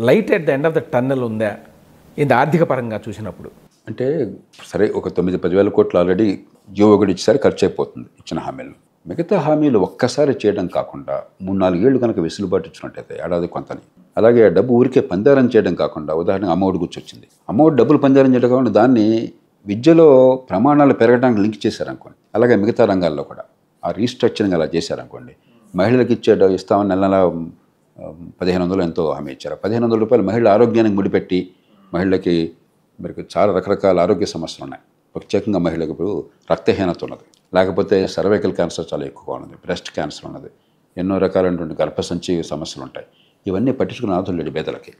light at the end of the tunnel ఉందా ఇది ఆర్థిక పరంగా చూసినప్పుడు? అంటే సరే, ఒక 9-10 కోట్లు ఆల్రెడీ జియో ఒకటి ఇచ్చేసరి ఖర్చు అయిపోతుంది ఇచ్చిన హామీలు. మిగతా హామీలు ఒక్కసారి చేయడం కాకుండా 3-4 ఏళ్ళు కనుక వెసులుబాటు ఇచ్చినట్టయితే ఏడాది కొంతని, అలాగే డబ్బు ఊరికే పందారం చేయడం కాకుండా, ఉదాహరణకు అమ్మఒడి గుర్చొచ్చింది, అమ్మఒడి డబ్బులు పందారం చేయడం కాకుండా దాన్ని విద్యలో ప్రమాణాలు పెరగడానికి లింక్ చేశారనుకోండి, అలాగే మిగతా రంగాల్లో కూడా ఆ రీస్ట్రక్చరింగ్ అలా చేశారనుకోండి, మహిళలకు ఇస్తామని నెల 1,500 ఎంతో హామీ ఇచ్చారు. 1,500 రూపాయలు మహిళల ఆరోగ్యానికి ముడిపెట్టి, మహిళలకి మరి చాలా రకరకాల ఆరోగ్య సమస్యలు ఉన్నాయి, ప్రత్యేకంగా మహిళలకు ఇప్పుడు రక్తహీనత ఉన్నది, లేకపోతే సర్వైకల్ క్యాన్సర్ చాలా ఎక్కువగా ఉన్నది, బ్రెస్ట్ క్యాన్సర్ ఉన్నది, ఎన్నో రకాలైనటువంటి గర్భసంచి సమస్యలు ఉంటాయి. ఇవన్నీ పట్టించుకున్న ఆదులు లేడు పేదలకి.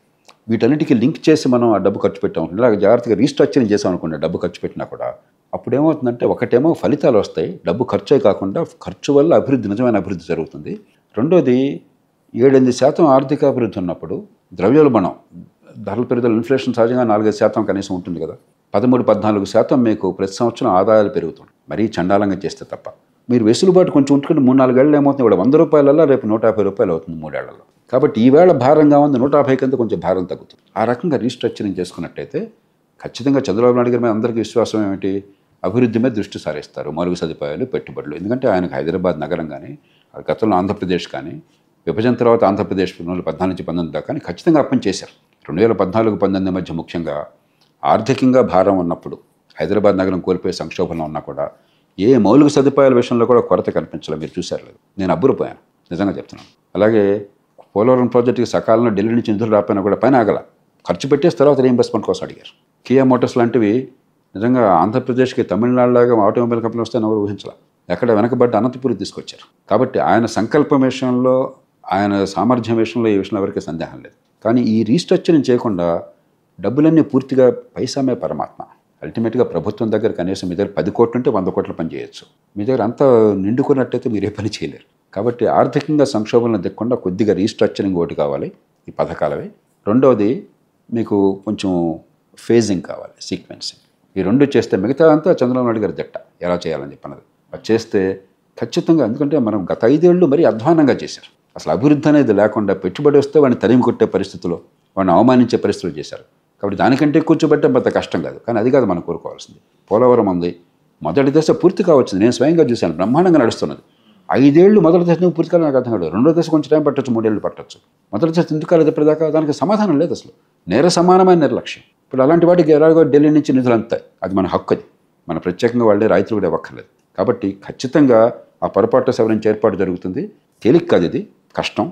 వీటన్నిటికీ లింక్ చేసి మనం ఆ డబ్బు ఖర్చు పెట్టాం, ఇలాగ జాగ్రత్తగా రీస్ట్రక్చరింగ్ చేసాం అనుకోండి, డబ్బు ఖర్చు పెట్టినా కూడా అప్పుడేమవుతుందంటే, ఒకటేమో ఫలితాలు వస్తాయి, డబ్బు ఖర్చే కాకుండా ఖర్చు వల్ల అభివృద్ధి, నిజమైన అభివృద్ధి జరుగుతుంది. రెండోది 7-8% ఆర్థిక అభివృద్ధి ఉన్నప్పుడు ద్రవ్యోల్బణం, ధరల పెరుగుదల, ఇన్ఫ్లేషన్ సహజంగా 4-5% కనీసం ఉంటుంది కదా, 13-14% మీకు ప్రతి సంవత్సరం ఆదాయాలు పెరుగుతుంది. మరీ చండాలంగా చేస్తే తప్ప. మీరు వెసులుబాటు కొంచెం ఉంటుకుంటే 3-4 ఏళ్ళు ఏమవుతుంది, ఇప్పుడు 100 రూపాయలలో రేపు 150 రూపాయలు అవుతుంది 3 ఏళ్లలో. కాబట్టి ఈవేళ భారంగా ఉంది, 150 కింద కొంచెం భారం తగ్గుతుంది. ఆ రకంగా రీస్ట్రక్చరింగ్ చేసుకున్నట్టయితే ఖచ్చితంగా చంద్రబాబు నాయుడు గారి మీద అందరికీ విశ్వాసం ఏమిటి, అభివృద్ధి మీద దృష్టి సారిస్తారు, మౌలిక సదుపాయాలు, పెట్టుబడులు. ఎందుకంటే ఆయనకు హైదరాబాద్ నగరం కానీ, గతంలో ఆంధ్రప్రదేశ్ కానీ, విభజన తర్వాత ఆంధ్రప్రదేశ్ 2014-19 దాకా కానీ ఖచ్చితంగా అప్పని చేశారు. 2014-19 మధ్య ముఖ్యంగా ఆర్థికంగా భారం ఉన్నప్పుడు, హైదరాబాద్ నగరం కోల్పోయే సంక్షోభంలో ఉన్నా కూడా ఏ మౌలిక సదుపాయాల విషయంలో కూడా కొరత కనిపించలేదు. మీరు చూశారు లేదు, నేను అబ్బురిపోయాను, నిజంగా చెప్తున్నాను. అలాగే పోలవరం ప్రాజెక్టుకి సకాలంలో ఢిల్లీ నుంచి నిధులు రాపోయినా కూడా పైన ఆగల, ఖర్చు పెట్టేసి తర్వాత రీయింబర్స్మెంట్ కోసం అడిగారు. కియా మోటార్స్ లాంటివి నిజంగా ఆంధ్రప్రదేశ్కి తమిళనాడులాగా ఆటోమొబైల్ కంపెనీ వస్తాయని ఎవరు ఊహించాల. ఎక్కడ వెనకబడ్డ అనంతపురికి తీసుకొచ్చారు. కాబట్టి ఆయన సంకల్పం విషయంలో, ఆయన సామర్థ్యం విషయంలో, ఈ విషయంలో ఎవరికీ సందేహం లేదు. కానీ ఈ రీస్ట్రక్చరింగ్ చేయకుండా డబ్బులన్నీ పూర్తిగా పైసామే పరమాత్మ. అల్టిమేట్గా ప్రభుత్వం దగ్గర కనీసం మీ దగ్గర 10 కోట్లు ఉంటే 100 కోట్ల పని చేయొచ్చు. మీ దగ్గర అంతా నిండుకున్నట్టయితే మీరు ఏ పని చేయలేరు. కాబట్టి ఆర్థికంగా సంక్షోభంలో దిక్కుండా కొద్దిగా రీస్ట్రక్చరింగ్ ఒకటి కావాలి ఈ పథకాలవి. రెండవది మీకు కొంచెం ఫేజింగ్ కావాలి, సీక్వెన్సింగ్. ఈ రెండు చేస్తే మిగతా అంతా చంద్రబాబు నాయుడు గారి జట్ట ఎలా చేయాలని చెప్పన్నది అది చేస్తే ఖచ్చితంగా. ఎందుకంటే మనం గత 5 ఏళ్ళు మరీ అధ్వానంగా చేశారు. అసలు అభివృద్ధి అనేది లేకుండా పెట్టుబడి వస్తే వాడిని తరిమి కొట్టే పరిస్థితిలో, వాడిని అవమానించే పరిస్థితులు చేశారు. కాబట్టి దానికంటే కూర్చోబెట్టడం పెద్ద కష్టం కాదు. కానీ అది కాదు మనం కోరుకోవాల్సింది. పోలవరం ఉంది, మొదటి దశ పూర్తి కావచ్చింది. నేను స్వయంగా చూశాను, బ్రహ్మాండంగా నడుస్తున్నది. 5 ఏళ్ళు మొదటి దశ పూర్తి కాలం నాకు అర్థం కాదు. రెండో దశ కొంచెం టైం పట్టచ్చు, 3 ఏళ్ళు పట్టచ్చు. మొదటి దశ ఎందుకు కాలేదు ఇప్పటిదాకా? దానికి సమాధానం లేదు అసలు. నేర సమానమైన నిర్లక్ష్యం. ఇప్పుడు అలాంటి వాటికి ఎలాగో ఢిల్లీ నుంచి నిధులు అందుతాయి, అది మన హక్కు. అది మన ప్రత్యేకంగా వాళ్ళే రైతులు కూడా ఇవ్వక్కర్లేదు. కాబట్టి ఖచ్చితంగా ఆ పొరపాటు సవరించి ఏర్పాటు జరుగుతుంది. తేలిక కాదు, ఇది కష్టం.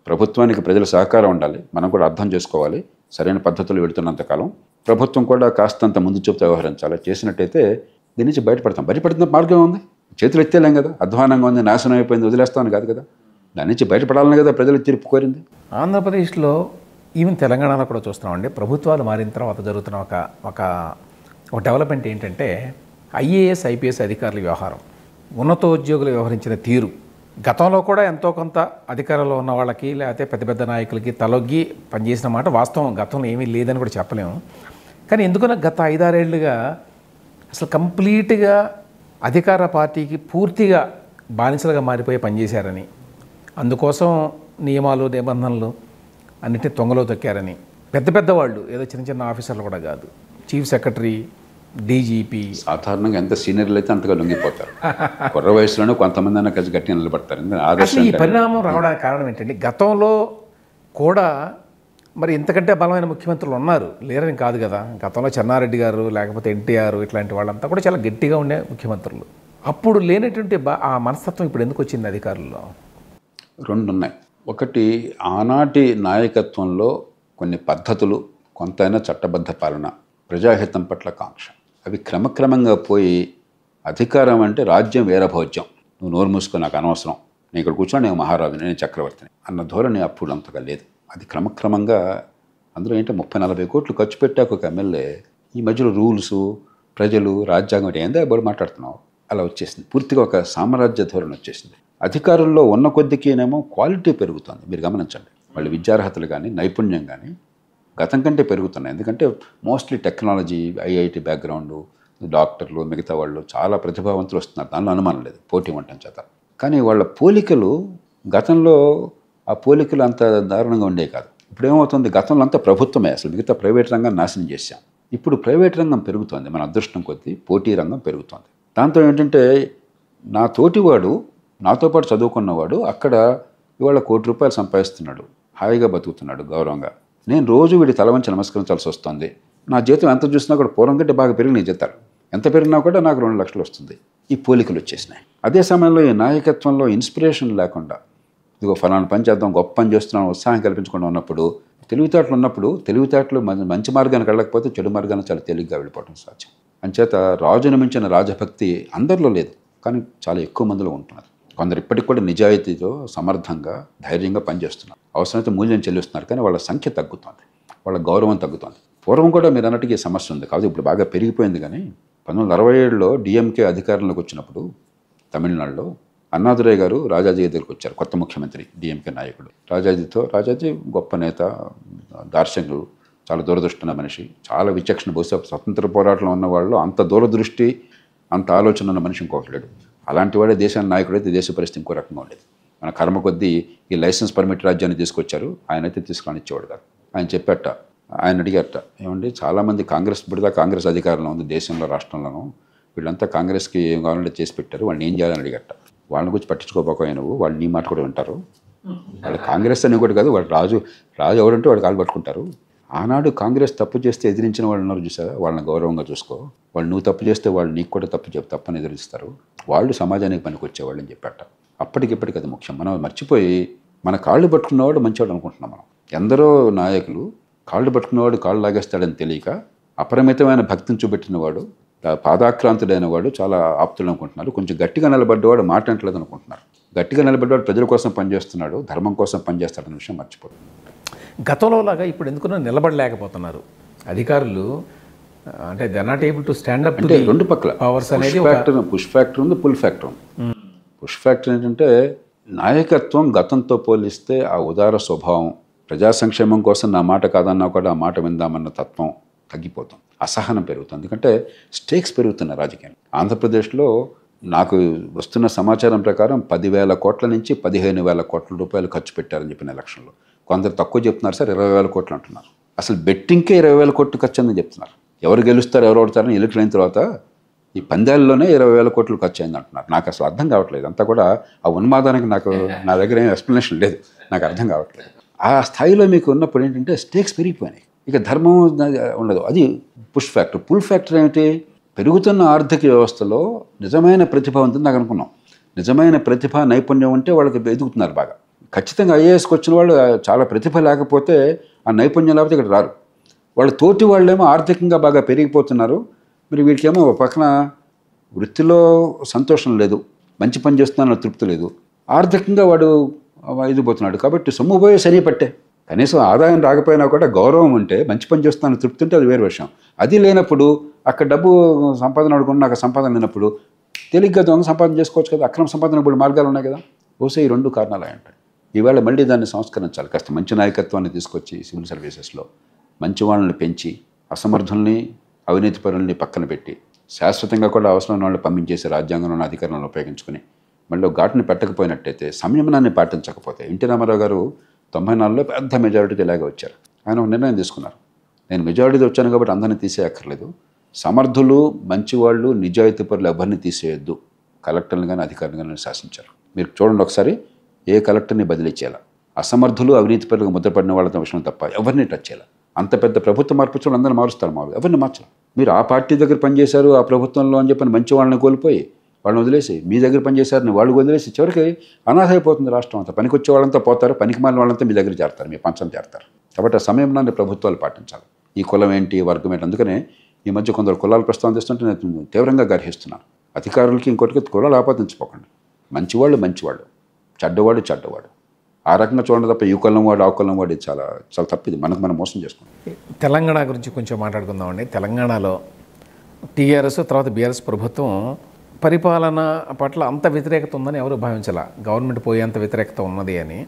ప్రభుత్వానికి ప్రజల సహకారం ఉండాలి, మనం కూడా అర్థం చేసుకోవాలి. సరైన పద్ధతులు వెళుతున్నంతకాలం ప్రభుత్వం కూడా కాస్తంత ముందు చూపుతూ వ్యవహరించాలి. చేసినట్టయితే దీని నుంచి బయటపడుతున్న మార్గం ఉంది. చేతులు ఎత్తేలేం కదా. అధ్వానంగా ఉంది, నాశనం అయిపోయింది, వదిలేస్తామని కాదు కదా. దాని నుంచి బయటపడాలని కదా ప్రజలు తీర్పు కోరింది. ఆంధ్రప్రదేశ్లో ఈవెన్ తెలంగాణలో కూడా చూస్తున్నామండి. ప్రభుత్వాలు మారిన తర్వాత జరుగుతున్న ఒక డెవలప్మెంట్ ఏంటంటే ఐఏఎస్ ఐపీఎస్ అధికారుల వ్యవహారం, ఉన్నతోద్యోగులు వ్యవహరించిన తీరు. గతంలో కూడా ఎంతో కొంత అధికారంలో ఉన్న వాళ్ళకి లేకపోతే పెద్ద పెద్ద నాయకులకి తలొగ్గి పనిచేసిన మాట వాస్తవం. గతంలో ఏమీ లేదని కూడా చెప్పలేము. కానీ ఎందుకన్నా గత 5-6 ఏళ్ళుగా అసలు కంప్లీట్గా అధికార పార్టీకి పూర్తిగా బానిసలుగా మారిపోయి పనిచేశారని, అందుకోసం నియమాలు నిబంధనలు అన్నిటిని తొంగలో తొక్కారని, పెద్ద పెద్ద వాళ్ళు ఏదో చిన్న చిన్న ఆఫీసర్లు కూడా కాదు, చీఫ్ సెక్రటరీ, డీజీపీ, సాధారణంగా ఎంత సీనియర్లు అయితే అంతగా లొంగిపోతారు. కుర్ర వయసులోనే కొంతమంది అన్న కలిసి గట్టిగా నిలబడతారు. అసలు ఈ పరిణామం రావడానికి కారణం ఏంటంటే గతంలో కూడా మరి ఇంతకంటే బలమైన ముఖ్యమంత్రులు ఉన్నారు, లేరని కాదు కదా. గతంలో చెన్నారెడ్డి గారు లేకపోతే ఎన్టీఆర్ ఇట్లాంటి వాళ్ళంతా కూడా చాలా గట్టిగా ఉండే ముఖ్యమంత్రులు. అప్పుడు లేనటువంటి ఆ మనస్తత్వం ఇప్పుడు ఎందుకు వచ్చింది అధికారుల్లో? 2 ఉన్నాయి. ఒకటి, ఆనాటి నాయకత్వంలో కొన్ని పద్ధతులు, కొంతైనా చట్టబద్ధ పాలన, ప్రజాహితం పట్ల కాంక్ష, అవి క్రమక్రమంగా పోయి అధికారం అంటే రాజ్యం వీరభోజ్యం, నువ్వు నోరు మూసుకొని నాకు అనవసరం, నేను ఇక్కడ కూర్చొని నేను మహారాజు, నేను చక్రవర్తిని అన్న ధోరణి అప్పుడు అంతగా లేదు. అది క్రమక్రమంగా అందులో ఏంటంటే 30-40 కోట్లు ఖర్చు పెట్టాక ఒక ఎమ్మెల్యే ఈ మధ్యలో రూల్సు, ప్రజలు, రాజ్యాంగం ఏందో బడి మాట్లాడుతున్నావు అలా వచ్చేసింది. పూర్తిగా ఒక సామ్రాజ్య ధోరణి వచ్చేసింది. అధికారుల్లో ఉన్న కొద్దికేనేమో క్వాలిటీ పెరుగుతుంది. మీరు గమనించండి, వాళ్ళు విద్యార్హతలు కానీ నైపుణ్యం కానీ గతం కంటే పెరుగుతున్నాయి. ఎందుకంటే మోస్ట్లీ టెక్నాలజీ, ఐఐటి బ్యాక్గ్రౌండు, డాక్టర్లు, మిగతా వాళ్ళు చాలా ప్రతిభావంతులు వస్తున్నారు, దానిలో అనుమానం లేదు, పోటీ ఉండటం చేత. కానీ వాళ్ళ పోలికలు గతంలో ఆ పోలికలు అంత దారుణంగా ఉండేవి కాదు. ఇప్పుడు ఏమవుతుంది, గతంలో అంతా ప్రభుత్వమే, అసలు మిగతా ప్రైవేట్ రంగం నాశనం చేశాం. ఇప్పుడు ప్రైవేట్ రంగం పెరుగుతుంది, మన అదృష్టం కొద్దీ పోటీ రంగం పెరుగుతుంది. దాంతో ఏంటంటే నా తోటివాడు, నాతో పాటు చదువుకున్నవాడు అక్కడ ఇవాళ ₹1 కోటి సంపాదిస్తున్నాడు, హాయిగా బతుకుతున్నాడు గౌరవంగా. నేను రోజు వీడి తల వంచి నమస్కరించాల్సి వస్తుంది. నా జీతం ఎంత చూసినా కూడా పూర్వం కంటే బాగా పెరిగినాయి జీతాలు, ఎంత పెరిగినా కూడా నాకు 2 లక్షలు వస్తుంది. ఈ పోలికలు వచ్చేసినాయి. అదే సమయంలో ఈ నాయకత్వంలో ఇన్స్పిరేషన్ లేకుండా, ఇదిగో ఫలానా పని చేద్దాం, గొప్ప పని చేస్తున్నాం ఉత్సాహం కల్పించకుండా ఉన్నప్పుడు, తెలివితేటలు ఉన్నప్పుడు, తెలివితేటలు మంచి మార్గానికి వెళ్ళకపోతే చెడు మార్గాన్ని చాలా తేలిగ్గా వెళ్ళిపోవడం సాధ్యం. అంచేత రాజును మించిన రాజభక్తి అందరిలో లేదు, కానీ చాలా ఎక్కువ మందిలో ఉంటున్నారు. కొందరు ఇప్పటికి కూడా నిజాయితీతో, సమర్థంగా, ధైర్యంగా పనిచేస్తున్నారు, అవసరమైతే మూల్యం చెల్లిస్తున్నారు. కానీ వాళ్ళ సంఖ్య తగ్గుతుంది, వాళ్ళ గౌరవం తగ్గుతుంది. పూర్వం కూడా మీరు అన్నట్టుగా ఈ సమస్య ఉంది, కాబట్టి ఇప్పుడు బాగా పెరిగిపోయింది. కానీ 1967లో డిఎంకే అధికారంలోకి వచ్చినప్పుడు తమిళనాడులో అన్నాదురై గారు రాజాజీ దగ్గరికి వచ్చారు, కొత్త ముఖ్యమంత్రి, డిఎంకే నాయకుడు. రాజాజీ గొప్ప నేత, దార్శనికుడు, చాలా దూరదృష్టి మనిషి, చాలా విచక్షణ. బహుశా స్వతంత్ర పోరాటంలో ఉన్న వాళ్ళు అంత దూరదృష్టి, అంత ఆలోచన ఉన్న మనిషి ఇంకొకటి లేడు. అలాంటి వాడే దేశాన్ని నాయకుడైతే దేశ పరిస్థితి ఇంకో రకంగా ఉండేది. మన కర్మ కొద్దీ ఈ లైసెన్స్ పర్మిట్ రాజ్యాన్ని తీసుకొచ్చారు, ఆయన అయితే తీసుకొని ఇచ్చేవాడు కాదు. ఆయన చెప్పాట, ఆయన అడిగారట, ఏమండి చాలామంది కాంగ్రెస్ ఇప్పుడుదా కాంగ్రెస్ అధికారంలో ఉంది దేశంలో, రాష్ట్రంలోనూ, వీళ్ళంతా కాంగ్రెస్కి ఏం కావాలంటే చేసి పెట్టారు, వాళ్ళని ఏం చేయాలని అడిగట. వాళ్ళని గురించి పట్టించుకోకపోయా నువ్వు, వాళ్ళు నీ మాట కూడా వింటారు. వాళ్ళు కాంగ్రెస్ అని కూడా కాదు, వాడు రాజు ఎవరంటే వాడు కాలు పట్టుకుంటారు. ఆనాడు కాంగ్రెస్ తప్పు చేస్తే ఎదిరించిన వాళ్ళు ఉన్నారు చూసారా, వాళ్ళని గౌరవంగా చూసుకో. వాళ్ళు నువ్వు తప్పు చేస్తే వాళ్ళు నీకు కూడా తప్పని ఎదిరిస్తారు. వాళ్ళు సమాజానికి పనికి వచ్చేవాళ్ళు అని చెప్పాట. అప్పటికిప్పటికి అది ముఖ్యం. మనం మర్చిపోయి మన కాళ్ళు పట్టుకున్నవాడు మంచివాడు అనుకుంటున్నాం. మనం ఎందరో నాయకులు కాళ్ళు పట్టుకున్నవాడు కాళ్ళు లాగేస్తాడని తెలియక అపరిమితమైన భక్తిని చూపెట్టిన వాడు, పాదాక్రాంతుడైన వాడు చాలా ఆప్తులు అనుకుంటున్నారు. కొంచెం గట్టిగా నిలబడ్డవాడు మాట అంటలేదు అనుకుంటున్నారు. గట్టిగా నిలబడ్డవాడు ప్రజల కోసం పనిచేస్తున్నాడు, ధర్మం కోసం పనిచేస్తాడన్న విషయం మర్చిపోతుంది. గతంలో లాగా ఇప్పుడు ఎందుకున్నా నిలబడలేకపోతున్నారు అధికారులు. అంటే they not able to stand up అంటే రెండు పక్కల పవర్స్ అనేది పుష్ ఫ్యాక్టర్ ఉంది, పుల్ ఫ్యాక్టర్ ఉంది. పుష్ ఫ్యాక్టర్ ఏంటంటే నాయకత్వం గతంతో పోలిస్తే ఆ ఉదార స్వభావం, ప్రజా సంక్షేమం కోసం నా మాట కాదన్నా కూడా ఆ మాట విందామన్న తత్వం తగ్గిపోతుంది, అసహనం పెరుగుతుంది. ఎందుకంటే స్టేక్స్ పెరుగుతున్నాయి రాజకీయం. ఆంధ్రప్రదేశ్లో నాకు వస్తున్న సమాచారం ప్రకారం 10,000 కోట్ల నుంచి 15,000 కోట్ల రూపాయలు ఖర్చు పెట్టారని చెప్పిన ఎలక్షన్లో. కొందరు తక్కువ చెప్తున్నారు సార్, 20,000 కోట్లు అంటున్నారు. అసలు బెట్టింగ్కే 20,000 కోట్లు ఖర్చు అని చెప్తున్నారు. ఎవరు గెలుస్తారు ఎవరు ఓడతారని ఎలక్షన్ అయిన తర్వాత ఈ పందాల్లోనే 20,000 కోట్లు ఖర్చు అయింది అంటున్నారు. నాకు అసలు అర్థం కావట్లేదు. అంతా కూడా ఆ ఉన్మాదానికి నా దగ్గర ఏం ఎక్స్ప్లెనేషన్ లేదు, నాకు అర్థం కావట్లేదు. ఆ స్థాయిలో మీకు ఉన్నప్పుడు ఏంటంటే స్టేక్స్ పెరిగిపోయినాయి, ఇక ధర్మం ఉండదు. అది పుష్ ఫ్యాక్టర్. పుల్ ఫ్యాక్టర్ ఏమిటి? పెరుగుతున్న ఆర్థిక వ్యవస్థలో నిజమైన ప్రతిభ ఉందని నాకు అనుకున్నాం. నిజమైన ప్రతిభ నైపుణ్యం ఉంటే వాళ్ళకి ఎదుగుతున్నారు బాగా. ఖచ్చితంగా ఐఏఎస్కి వచ్చిన వాళ్ళు చాలా ప్రతిభ లేకపోతే, ఆ నైపుణ్యం లేకపోతే ఇక్కడ రారు. వాళ్ళ తోటి వాళ్ళేమో ఆర్థికంగా బాగా పెరిగిపోతున్నారు. మరి వీటికేమో పక్కన వృత్తిలో సంతోషం లేదు, మంచి పని చేస్తున్నానన్న తృప్తి లేదు, ఆర్థికంగా వాడు ఎదిగిపోతున్నాడు. కాబట్టి సొమ్ము పోయే సరి పట్టే, కనీసం ఆదాయం రాకపోయినా కూడా గౌరవం ఉంటే, మంచి పని చేస్తున్నాను తృప్తి ఉంటే అది వేరే విషయం. అది లేనప్పుడు అక్కడ డబ్బు సంపాదన అడుగున్న నాకు సంపాదన లేనప్పుడు తేలిగ్గా దొంగ సంపాదన చేసుకోవచ్చు కదా, అక్రమ సంపాదన కూడా మార్గాలు ఉన్నాయి కదా. బహుశా ఈ రెండు కారణాలు ఉంటాయి. ఈవేళ మళ్ళీ దాన్ని సంస్కరించాలి. కాస్త మంచి నాయకత్వాన్ని తీసుకొచ్చి సివిల్ సర్వీసెస్లో మంచి వాళ్ళని పెంచి, అసమర్థుల్ని అవినీతి పరుల్ని పక్కన పెట్టి, శాశ్వతంగా కూడా అవసరమైన వాళ్ళని పంపించేసి రాజ్యాంగంలోని అధికారాలను ఉపయోగించుకుని మళ్ళీ ఘాటుని పెట్టకపోయినట్టయితే, సంయమనాన్ని పాటించకపోతే. ఎన్టీ రామారావు గారు 94లో పెద్ద మెజారిటీతో ఇలాగే వచ్చారు. ఆయన ఒక నిర్ణయం తీసుకున్నారు, నేను మెజారిటీతో వచ్చాను కాబట్టి అందరినీ తీసేయక్కర్లేదు, సమర్థులు మంచివాళ్ళు నిజాయితీ పరులు ఎవరిని తీసేయొద్దు, కలెక్టర్ని కానీ అధికారులు కానీ శాసించారు. మీరు చూడండి ఒకసారి, ఏ కలెక్టర్ని బదిలీ చేయాలి, అసమర్థులు అవినీతి పరులకు ముద్రపడిన వాళ్ళ విషయం తప్ప ఎవరిని టచ్ చేయాలి. అంత పెద్ద ప్రభుత్వం మార్పు చూడండి, అందరిని మారుస్తారు, మామూలు ఎవరిని మార్చాలి. మీరు ఆ పార్టీ దగ్గర పనిచేశారు ఆ ప్రభుత్వంలో అని చెప్పని మంచి వాళ్ళని కోల్పోయి వాళ్ళని వదిలేసి, మీ దగ్గర పనిచేశారని వాళ్ళు వదిలేసి, చివరికి అనాథ అయిపోతుంది రాష్ట్రం అంతా. పనికొచ్చే వాళ్ళంతా పోతారు, పనికి మాలిన వాళ్ళంతా మీ దగ్గర చేరతారు, మీ పంచం చేరతారు. కాబట్టి ఆ సమయంలో ప్రభుత్వాలు పాటించాలి. ఈ కులం ఏంటి, వర్గం ఏంటి. అందుకనే ఈ మధ్య కొందరు కులాలు ప్రస్తావన చేస్తుంటే నేను తీవ్రంగా గర్హిస్తున్నాను. అధికారులకి ఇంకోటికి కులాలు ఆపాదించుకోకండి. మంచివాళ్ళు మంచివాళ్ళు, చెడ్డవాడు చెడ్డవాడు, ఆ రకంగా చూడండి తప్ప ఈ కులం వాడు ఆ కులం వాడు చాలా చాలా తప్పిది. మనం మోసం చేసుకుంటాం. తెలంగాణ గురించి కొంచెం మాట్లాడుకుందామండి. తెలంగాణలో టీఆర్ఎస్ తర్వాత బీఆర్ఎస్ ప్రభుత్వం పరిపాలన పట్ల అంత వ్యతిరేకత ఉందని ఎవరు భావించాల. గవర్నమెంట్ పోయేంత వ్యతిరేకత ఉన్నది అని.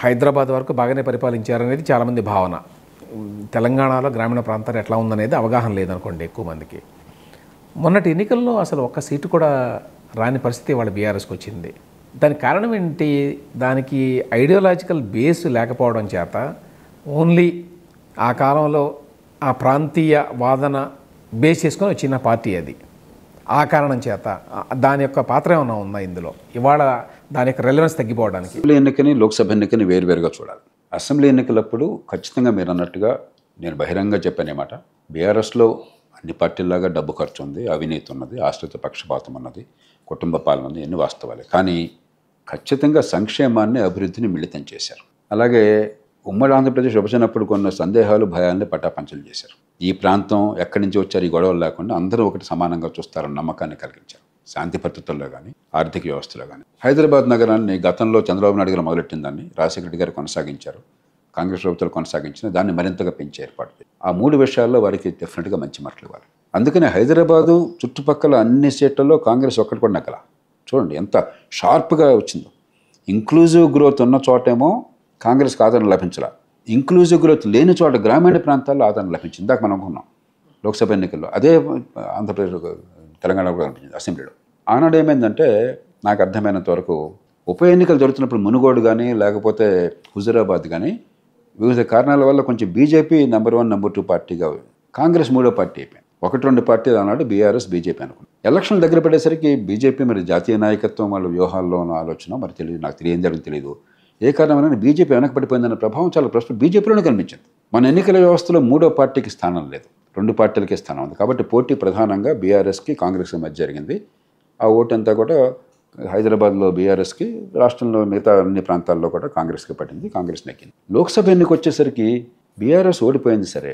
హైదరాబాద్ వరకు బాగానే పరిపాలించారనేది చాలామంది భావన. తెలంగాణలో గ్రామీణ ప్రాంతాలు ఎట్లా ఉందనేది అవగాహన లేదనుకోండి ఎక్కువ మందికి. మొన్నటి ఎన్నికల్లో అసలు ఒక్క సీటు కూడా రాని పరిస్థితి వాళ్ళ బీఆర్ఎస్కి వచ్చింది. దానికి కారణం ఏంటి? దానికి ఐడియాలజికల్ బేస్ లేకపోవడం చేత, ఓన్లీ ఆ కాలంలో ఆ ప్రాంతీయ వాదన బేస్ చేసుకొని వచ్చిన పార్టీ అది. ఆ కారణం చేత దాని యొక్క పాత్ర ఏమైనా ఉందా ఇందులో? ఇవాళ దాని యొక్క రెలవెన్స్ తగ్గిపోవడానికి అసెంబ్లీ ఎన్నికని లోక్సభ ఎన్నికని వేరువేరుగా చూడాలి. అసెంబ్లీ ఎన్నికలప్పుడు ఖచ్చితంగా మీరు అన్నట్టుగా నేను బహిరంగ చెప్పానేమాట, బీఆర్ఎస్లో అన్ని పార్టీల్లాగా డబ్బు ఖర్చు ఉంది, అవినీతి ఉన్నది, ఆశ్రిత పక్షపాతం ఉన్నది, కుటుంబ పాలన ఉంది, ఎన్ని వాస్తవాలే. కానీ ఖచ్చితంగా సంక్షేమాన్ని అభివృద్ధిని మిళితం చేశారు. అలాగే ఉమ్మడి ఆంధ్రప్రదేశ్ విభజనప్పుడు కొన్న సందేహాలు భయాల్ని పటాపంచలు చేశారు. ఈ ప్రాంతం ఎక్కడి నుంచి వచ్చారు ఈ గొడవలు లేకుండా అందరూ ఒకటి సమానంగా చూస్తారన్న నమ్మకాన్ని కలిగించారు. శాంతి భద్రతల్లో కానీ ఆర్థిక వ్యవస్థలో కానీ. హైదరాబాద్ నగరాన్ని గతంలో చంద్రబాబు నాయుడు గారు మొదలెట్టిన దాన్ని రాజశేఖర రెడ్డి గారు కొనసాగించారు, కాంగ్రెస్ ప్రభుత్వాలు కొనసాగించిన దాన్ని మరింతగా పెంచి ఏర్పాటు చేయాలి. ఆ 3 విషయాల్లో వారికి డెఫినెట్గా మంచి మార్కులు ఇవ్వాలి. అందుకనే హైదరాబాదు చుట్టుపక్కల అన్ని సీట్లలో కాంగ్రెస్ ఒక్కటి కూడా నగల. చూడండి ఎంత షార్ప్గా వచ్చిందో. ఇంక్లూజివ్ గ్రోత్ ఉన్న చోటేమో కాంగ్రెస్కి ఆదరణ లభించాల, ఇంక్లూజివ్ గ్రోత్ లేని చోట గ్రామీణ ప్రాంతాల్లో ఆదరణ లభించింది. ఇందాక మనం అనుకున్నాం లోక్సభ ఎన్నికల్లో, అదే ఆంధ్రప్రదేశ్ తెలంగాణ కూడా కనిపించింది అసెంబ్లీలో. ఆనాడు ఏమైందంటే నాకు అర్థమైనంత వరకు ఉప ఎన్నికలు జరుగుతున్నప్పుడు మునుగోడు కానీ లేకపోతే హుజూరాబాద్ కానీ వివిధ కారణాల వల్ల కొంచెం బీజేపీ నెంబర్ 1 నెంబర్ 2 పార్టీగా, కాంగ్రెస్ 3వ పార్టీ అయిపోయింది. 1-2 పార్టీలు అన్నాడు బీఆర్ఎస్ బీజేపీ అనుకున్నాను. ఎలక్షన్లు దగ్గర పడేసరికి బీజేపీ మరి జాతీయ నాయకత్వం వాళ్ళ వ్యూహాల్లో ఆలోచన మరి తెలియదు, నాకు తెలియని జరిగింది తెలియదు. ఏ కారణమైనా బీజేపీ వెనకబడిపోయిందన్న ప్రభావం చాలా ప్రస్తుతం బీజేపీలోనే కనిపించింది. మన ఎన్నికల వ్యవస్థలో 3వ పార్టీకి స్థానం లేదు, 2 పార్టీలకే స్థానం ఉంది. కాబట్టి పోటీ ప్రధానంగా బీఆర్ఎస్కి కాంగ్రెస్కి మధ్య జరిగింది. ఆ ఓటు అంతా కూడా హైదరాబాద్లో బీఆర్ఎస్కి, రాష్ట్రంలో మిగతా అన్ని ప్రాంతాల్లో కూడా కాంగ్రెస్కి పట్టింది, కాంగ్రెస్ నెక్కింది. లోక్సభ ఎన్నిక వచ్చేసరికి బీఆర్ఎస్ ఓడిపోయింది సరే,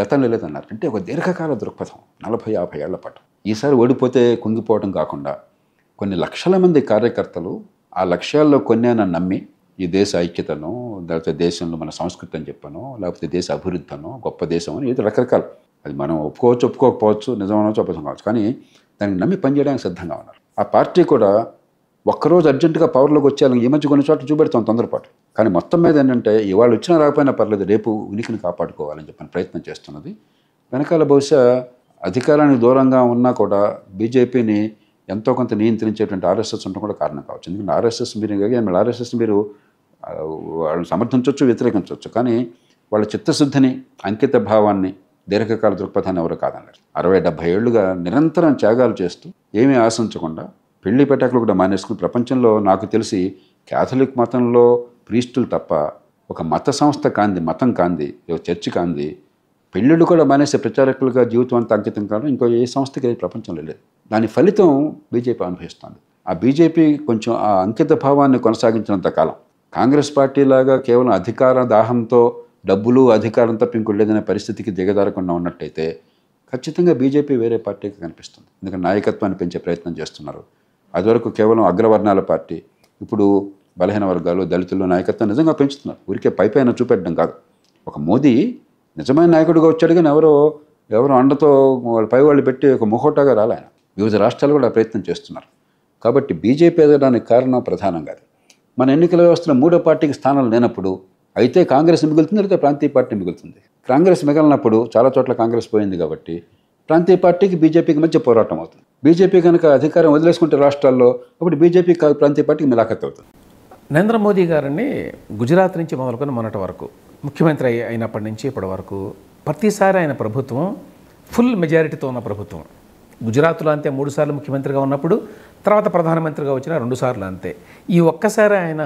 గతంలో లేదన్నారు. అంటే ఒక దీర్ఘకాల దృక్పథం 40-50 ఏళ్ల పాటు. ఈసారి ఓడిపోతే కుంగిపోవడం కాకుండా కొన్ని లక్షల మంది కార్యకర్తలు ఆ లక్ష్యాల్లో కొన్నైనా నమ్మి ఈ దేశ ఐక్యతను, లేకపోతే దేశంలో మన సంస్కృతి అని చెప్పాను, లేకపోతే దేశ అభివృద్ధిను, గొప్ప దేశం అని ఏదో రకరకాలు, అది మనం ఒప్పుకోకపోవచ్చు, నిజమనవచ్చు, అబద్ధం కావచ్చు, కానీ దానికి నమ్మి పనిచేయడానికి సిద్ధంగా ఉన్నారు. ఆ పార్టీ కూడా ఒక్కరోజు అర్జెంటుగా పవర్లోకి వచ్చేయాలని ఈ మధ్య కొన్ని చోట్ల చూపెడతాం తొందరపాటు. కానీ మొత్తం మీద ఏంటంటే ఇవాళ వచ్చినా రాకపోయినా పర్లేదు, రేపు ఉనికిని కాపాడుకోవాలని చెప్పిన ప్రయత్నం చేస్తున్నది. వెనకాల బహుశా అధికారానికి దూరంగా ఉన్నా కూడా బీజేపీని ఎంతో కొంత నియంత్రించేటువంటి ఆర్ఎస్ఎస్ ఉండడం కూడా కారణం కావచ్చు. ఎందుకంటే ఆర్ఎస్ఎస్ మీరు వాళ్ళని సమర్థించవచ్చు, వ్యతిరేకించవచ్చు, కానీ వాళ్ళ చిత్తశుద్ధిని, అంకిత భావాన్ని, దీర్ఘకాల దృక్పథాన్ని ఎవరు కాదన్నారు. 60-70 ఏళ్లుగా నిరంతరం త్యాగాలు చేస్తూ ఏమీ ఆశించకుండా పెళ్లి పెటాకులు కూడా మానేసుకుని ప్రపంచంలో నాకు తెలిసి క్యాథలిక్ మతంలో ప్రీస్టులు తప్ప ఒక మత సంస్థ కాంది, మతం కాంది, చర్చి కాంది, పెళ్ళిళ్ళు కూడా మానేసే ప్రచారకులుగా జీవితం అంతా అంకితం కావడం ఇంకో ఏ సంస్థకి ప్రపంచంలో లేదు. దాని ఫలితం బీజేపీ అనుభవిస్తుంది. ఆ బీజేపీ కొంచెం ఆ అంకిత భావాన్ని కొనసాగించినంత కాలం కాంగ్రెస్ పార్టీలాగా కేవలం అధికార దాహంతో డబ్బులు అధికారం తప్ప ఇంకోటి లేదనే పరిస్థితికి దిగజారకుండా ఉన్నట్టయితే ఖచ్చితంగా బీజేపీ వేరే పార్టీకి కనిపిస్తుంది. ఎందుకంటే నాయకత్వాన్ని పెంచే ప్రయత్నం చేస్తున్నారు. అదివరకు కేవలం అగ్రవర్ణాల పార్టీ, ఇప్పుడు బలహీన వర్గాలు, దళితులు నాయకత్వం నిజంగా పెంచుతున్నారు. ఊరికే పైపైన చూపెట్టడం కాదు. ఒక మోదీ నిజమైన నాయకుడిగా వచ్చాడు, కానీ ఎవరో అండతో పై వాళ్ళు పెట్టి ఒక ముహోటాగా రాలే. వివిధ రాష్ట్రాలు కూడా ప్రయత్నం చేస్తున్నారు. కాబట్టి బీజేపీ ఎదగడానికి కారణం ప్రధానం కాదు. మన ఎన్నికల వ్యవస్థలో మూడో పార్టీకి స్థానాలు లేనప్పుడు అయితే కాంగ్రెస్ మిగులుతుంది, లేదా ప్రాంతీయ పార్టీ మిగులుతుంది. కాంగ్రెస్ మిగలనప్పుడు చాలా చోట్ల కాంగ్రెస్ పోయింది కాబట్టి ప్రాంతీయ పార్టీకి బీజేపీకి మధ్య పోరాటం అవుతుంది. బీజేపీ కనుక అధికారం వదిలేసుకుంటే రాష్ట్రాల్లో అప్పుడు బీజేపీ ప్రాంతీయ పార్టీకి మిలాఖత్ అవుతుంది. నరేంద్ర మోదీ గారిని గుజరాత్ నుంచి మొదలుకొని మొన్నటి వరకు ముఖ్యమంత్రి అయినప్పటి నుంచి ఇప్పటి వరకు ప్రతిసారి ఆయన ప్రభుత్వం ఫుల్ మెజారిటీతో ఉన్న ప్రభుత్వం. గుజరాత్లో అంతే 3 సార్లు ముఖ్యమంత్రిగా ఉన్నప్పుడు, తర్వాత ప్రధానమంత్రిగా వచ్చిన 2 సార్లు అంతే. ఈ ఒక్కసారి ఆయన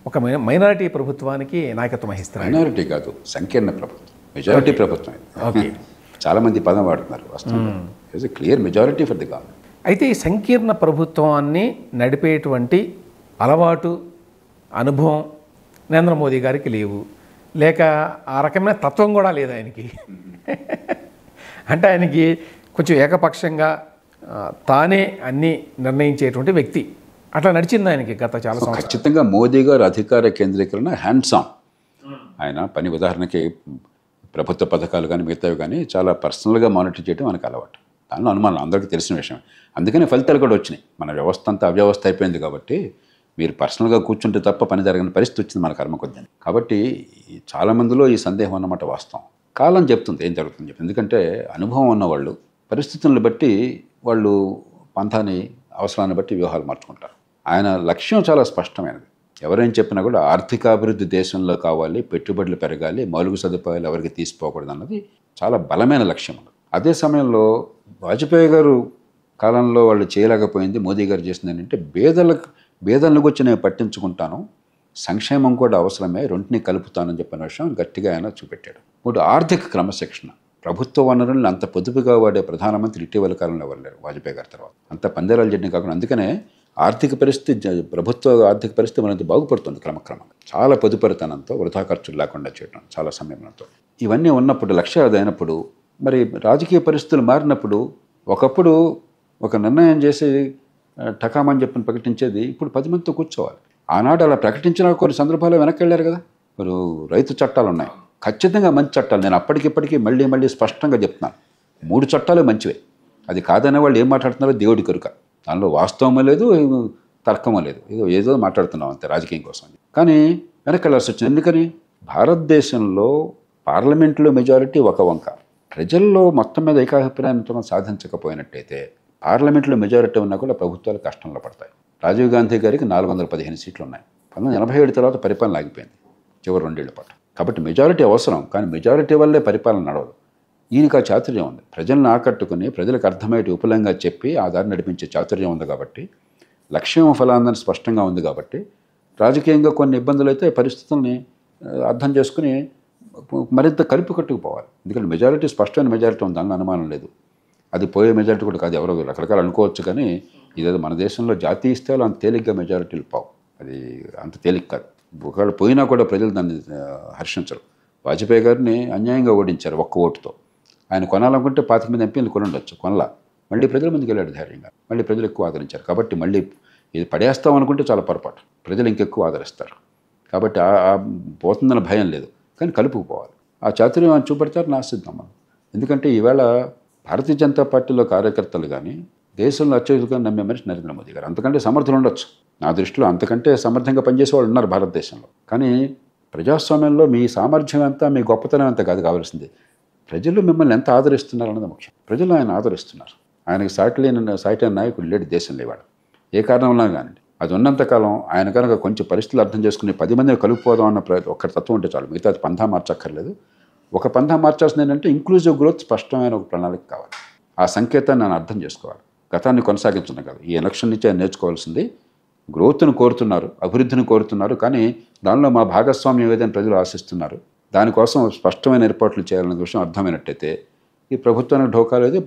ఒక మైనారిటీ ప్రభుత్వానికి నాయకత్వం వహిస్తారు. మైనారిటీ కాదు, సంకీర్ణ ప్రభుత్వం, మెజారిటీ ప్రభుత్వం. ఓకే, చాలామంది పదం వాడుతున్నారు. వాస్తవం clear majority for the government. అయితే ఈ సంకీర్ణ ప్రభుత్వాన్ని నడిపేటువంటి అలవాటు, అనుభవం నరేంద్ర మోదీ గారికి లేవు, లేక ఆ రకమైన తత్వం కూడా లేదు ఆయనకి. అంటే ఆయనకి కొంచెం ఏకపక్షంగా తానే అన్నీ నిర్ణయించేటువంటి వ్యక్తి. అట్లా నడిచింది ఆయనకి గత చాలా సంవత్సరాలు. ఖచ్చితంగా మోదీ గారు అధికార కేంద్రీకరణ హ్యాండ్సామ్. ఆయన పని ఉదాహరణకి ప్రభుత్వ పథకాలు కానీ మిగతావి కానీ చాలా పర్సనల్గా మానిటర్ చేయడం మనకు అలవాటు. దానిలో అనుమానం అందరికీ తెలిసిన విషయం. అందుకని ఫలితాలు కూడా వచ్చినాయి. మన వ్యవస్థ అంతా అవ్యవస్థ అయిపోయింది కాబట్టి మీరు పర్సనల్గా కూర్చుంటే తప్ప పని జరగని పరిస్థితి వచ్చింది మన కర్మ కొద్ది. కాబట్టి చాలామందిలో ఈ సందేహం అన్నమాట వాస్తవం. కాలం చెప్తుంది ఏం జరుగుతుందని చెప్పి. ఎందుకంటే అనుభవం ఉన్నవాళ్ళు పరిస్థితులను బట్టి వాళ్ళు పంథాని, అవసరాన్ని బట్టి వ్యూహాలు మార్చుకుంటారు. ఆయన లక్ష్యం చాలా స్పష్టమైనది. ఎవరేం చెప్పినా కూడా ఆర్థికాభివృద్ధి దేశంలో కావాలి, పెట్టుబడులు పెరగాలి, మౌలిక సదుపాయాలు ఎవరికి తీసిపోకూడదు అన్నది చాలా బలమైన లక్ష్యం. అదే సమయంలో వాజ్పేయి గారు కాలంలో వాళ్ళు చేయలేకపోయింది మోదీ గారు చేసింది ఏంటంటే బేదలను గురించి నేను పట్టించుకుంటాను, సంక్షేమం కూడా అవసరమే, రెంటిని కలుపుతానని చెప్పిన విషయం గట్టిగా ఆయన చూపెట్టాడు. మూడు, ఆర్థిక క్రమశిక్షణ. ప్రభుత్వ వనరులను అంత పొదుపుగా వాడే ప్రధానమంత్రి ఇటీవల కాలంలో ఎవరు లేరు వాజ్పేయి గారి తర్వాత. అంత పందేరాలు చేయడం కాకుండా అందుకనే ఆర్థిక పరిస్థితి, ప్రభుత్వ ఆర్థిక పరిస్థితి మరింత బాగుపడుతుంది క్రమక్రమంగా. చాలా పొదుపరితనంతో, వృధా ఖర్చులు లేకుండా చేయడం, చాలా సమయంతో. ఇవన్నీ ఉన్నప్పుడు, లక్ష్య అయినప్పుడు, మరి రాజకీయ పరిస్థితులు మారినప్పుడు ఒకప్పుడు ఒక నిర్ణయం చేసి టకామని చెప్పని ప్రకటించేది ఇప్పుడు 10 మందితో కూర్చోవాలి. ఆనాడు అలా ప్రకటించిన కొన్ని సందర్భాల్లో వెనక్కి వెళ్ళారు కదా. మరి రైతు చట్టాలు ఉన్నాయి, ఖచ్చితంగా మంచి చట్టాలు. నేను అప్పటికిప్పటికీ మళ్ళీ స్పష్టంగా చెప్తున్నాను, 3 చట్టాలు మంచివే. అది కాదనే వాళ్ళు ఏం మాట్లాడుతున్నారో దేవుడి కొరుక. దానిలో వాస్తవమో లేదు, తర్కమో లేదు, ఏదో మాట్లాడుతున్నాం అంతే రాజకీయం కోసం. కానీ వెనక్కి వెళ్ళాల్సి వచ్చింది. ఎందుకని? భారతదేశంలో పార్లమెంట్లో మెజారిటీ ఒక వంక, ప్రజల్లో మొత్తం మీద ఏకాభిప్రాయంతో సాధించకపోయినట్టయితే పార్లమెంట్లో మెజారిటీ ఉన్నా కూడా ప్రభుత్వాలు కష్టంలో పడతాయి. రాజీవ్ గాంధీ గారికి 415 సీట్లు ఉన్నాయి. 1987 తర్వాత పరిపాలన ఆగిపోయింది చివరి 2 ఏళ్ల పాటు. కాబట్టి మెజారిటీ అవసరం, కానీ మెజారిటీ వల్లే పరిపాలన నడవదు. ఈయనకి ఆ చాతుర్యం ఉంది. ప్రజలను ఆకట్టుకుని ప్రజలకు అర్థమయ్యేటి ఉపలంగా చెప్పి ఆ దారి నడిపించే చాతుర్యం ఉంది. కాబట్టి లక్ష్యం ఫలాందని స్పష్టంగా ఉంది. కాబట్టి రాజకీయంగా కొన్ని ఇబ్బందులు అయితే పరిస్థితుల్ని అర్థం చేసుకుని మరింత కలిపి కట్టుకుపోవాలి. ఎందుకంటే మెజారిటీ స్పష్టమైన మెజారిటీ ఉంది, దానిలో అనుమానం లేదు. అది పోయే మెజారిటీ కూడా కాదు. ఎవరో రకరకాలు అనుకోవచ్చు, కానీ ఇదేదో మన దేశంలో జాతీయ స్థాయిలో అంత తేలిగ్గా మెజారిటీలు పోవు. అది అంత తేలిక కాదు. ఒకవేళ పోయినా కూడా ప్రజలు దాన్ని హర్షించరు. వాజ్పేయి గారిని అన్యాయంగా ఓడించారు ఒక్క ఓటుతో. ఆయన కొనాలనుకుంటే 25 మంది ఎంపీలు కొనుండొచ్చు, కొనలా. మళ్ళీ ప్రజల ముందుకు వెళ్ళాడు ధైర్యంగా. మళ్ళీ ప్రజలు ఎక్కువ ఆదరించారు. కాబట్టి మళ్ళీ ఇది పడేస్తాం అనుకుంటే చాలా పొరపాటు. ప్రజలు ఇంకెక్కువ ఆదరిస్తారు. కాబట్టి పోతుందన్న భయం లేదు. కానీ కలుపుకుపోవాలి. ఆ చాతుర్యం ఆయన చూపెడతారు, ఆశిద్దాం మనం. ఎందుకంటే ఈవేళ భారతీయ జనతా పార్టీలో కార్యకర్తలు కానీ దేశంలో అత్యధికంగా నమ్మే మనిషి నరేంద్ర మోదీ గారు. అంతకంటే సమర్థులు ఉండొచ్చు నా దృష్టిలో. అంతకంటే సమర్థంగా పనిచేసే వాళ్ళు ఉన్నారు భారతదేశంలో. కానీ ప్రజాస్వామ్యంలో మీ సామర్థ్యం ఎంత, మీ గొప్పతనం ఎంత కాదు కావాల్సింది. ప్రజలు మిమ్మల్ని ఎంత ఆదరిస్తున్నారు అన్నది ముఖ్యం. ప్రజలు ఆయన ఆదరిస్తున్నారు. ఆయనకి సాటి నాయకుడు లేడు దేశంలో ఇవాళ. ఏ కారణం ఉన్నా కానీ అది ఉన్నంతకాలం ఆయన కనుక కొంచెం పరిస్థితులు అర్థం చేసుకుని 10 మందిని కలుపుపోదాం అన్న ఒక్క తత్వం ఉంటే చాలు. మిగతా పంథా మార్చక్కర్లేదు. ఒక పంథా మార్చాల్సింది ఏంటంటే ఇంక్లూజివ్ గ్రోత్, స్పష్టమైన ఒక ప్రణాళిక కావాలి. ఆ సంకేతాన్ని నేను అర్థం చేసుకోవాలి. గతాన్ని కొనసాగించడం కాదు. ఈ ఎలక్షన్ నుంచి ఆయన నేర్చుకోవాల్సింది గ్రోత్ను కోరుతున్నారు, అభివృద్ధిని కోరుతున్నారు. కానీ దానిలో మా భాగస్వామ్యం ఏదైనా ప్రజలు ఆశిస్తున్నారు. దానికోసం స్పష్టమైన ఏర్పాట్లు చేయాలనే విషయం అర్థమైనట్టయితే ఈ ప్రభుత్వానికి ఢోకా లేదు.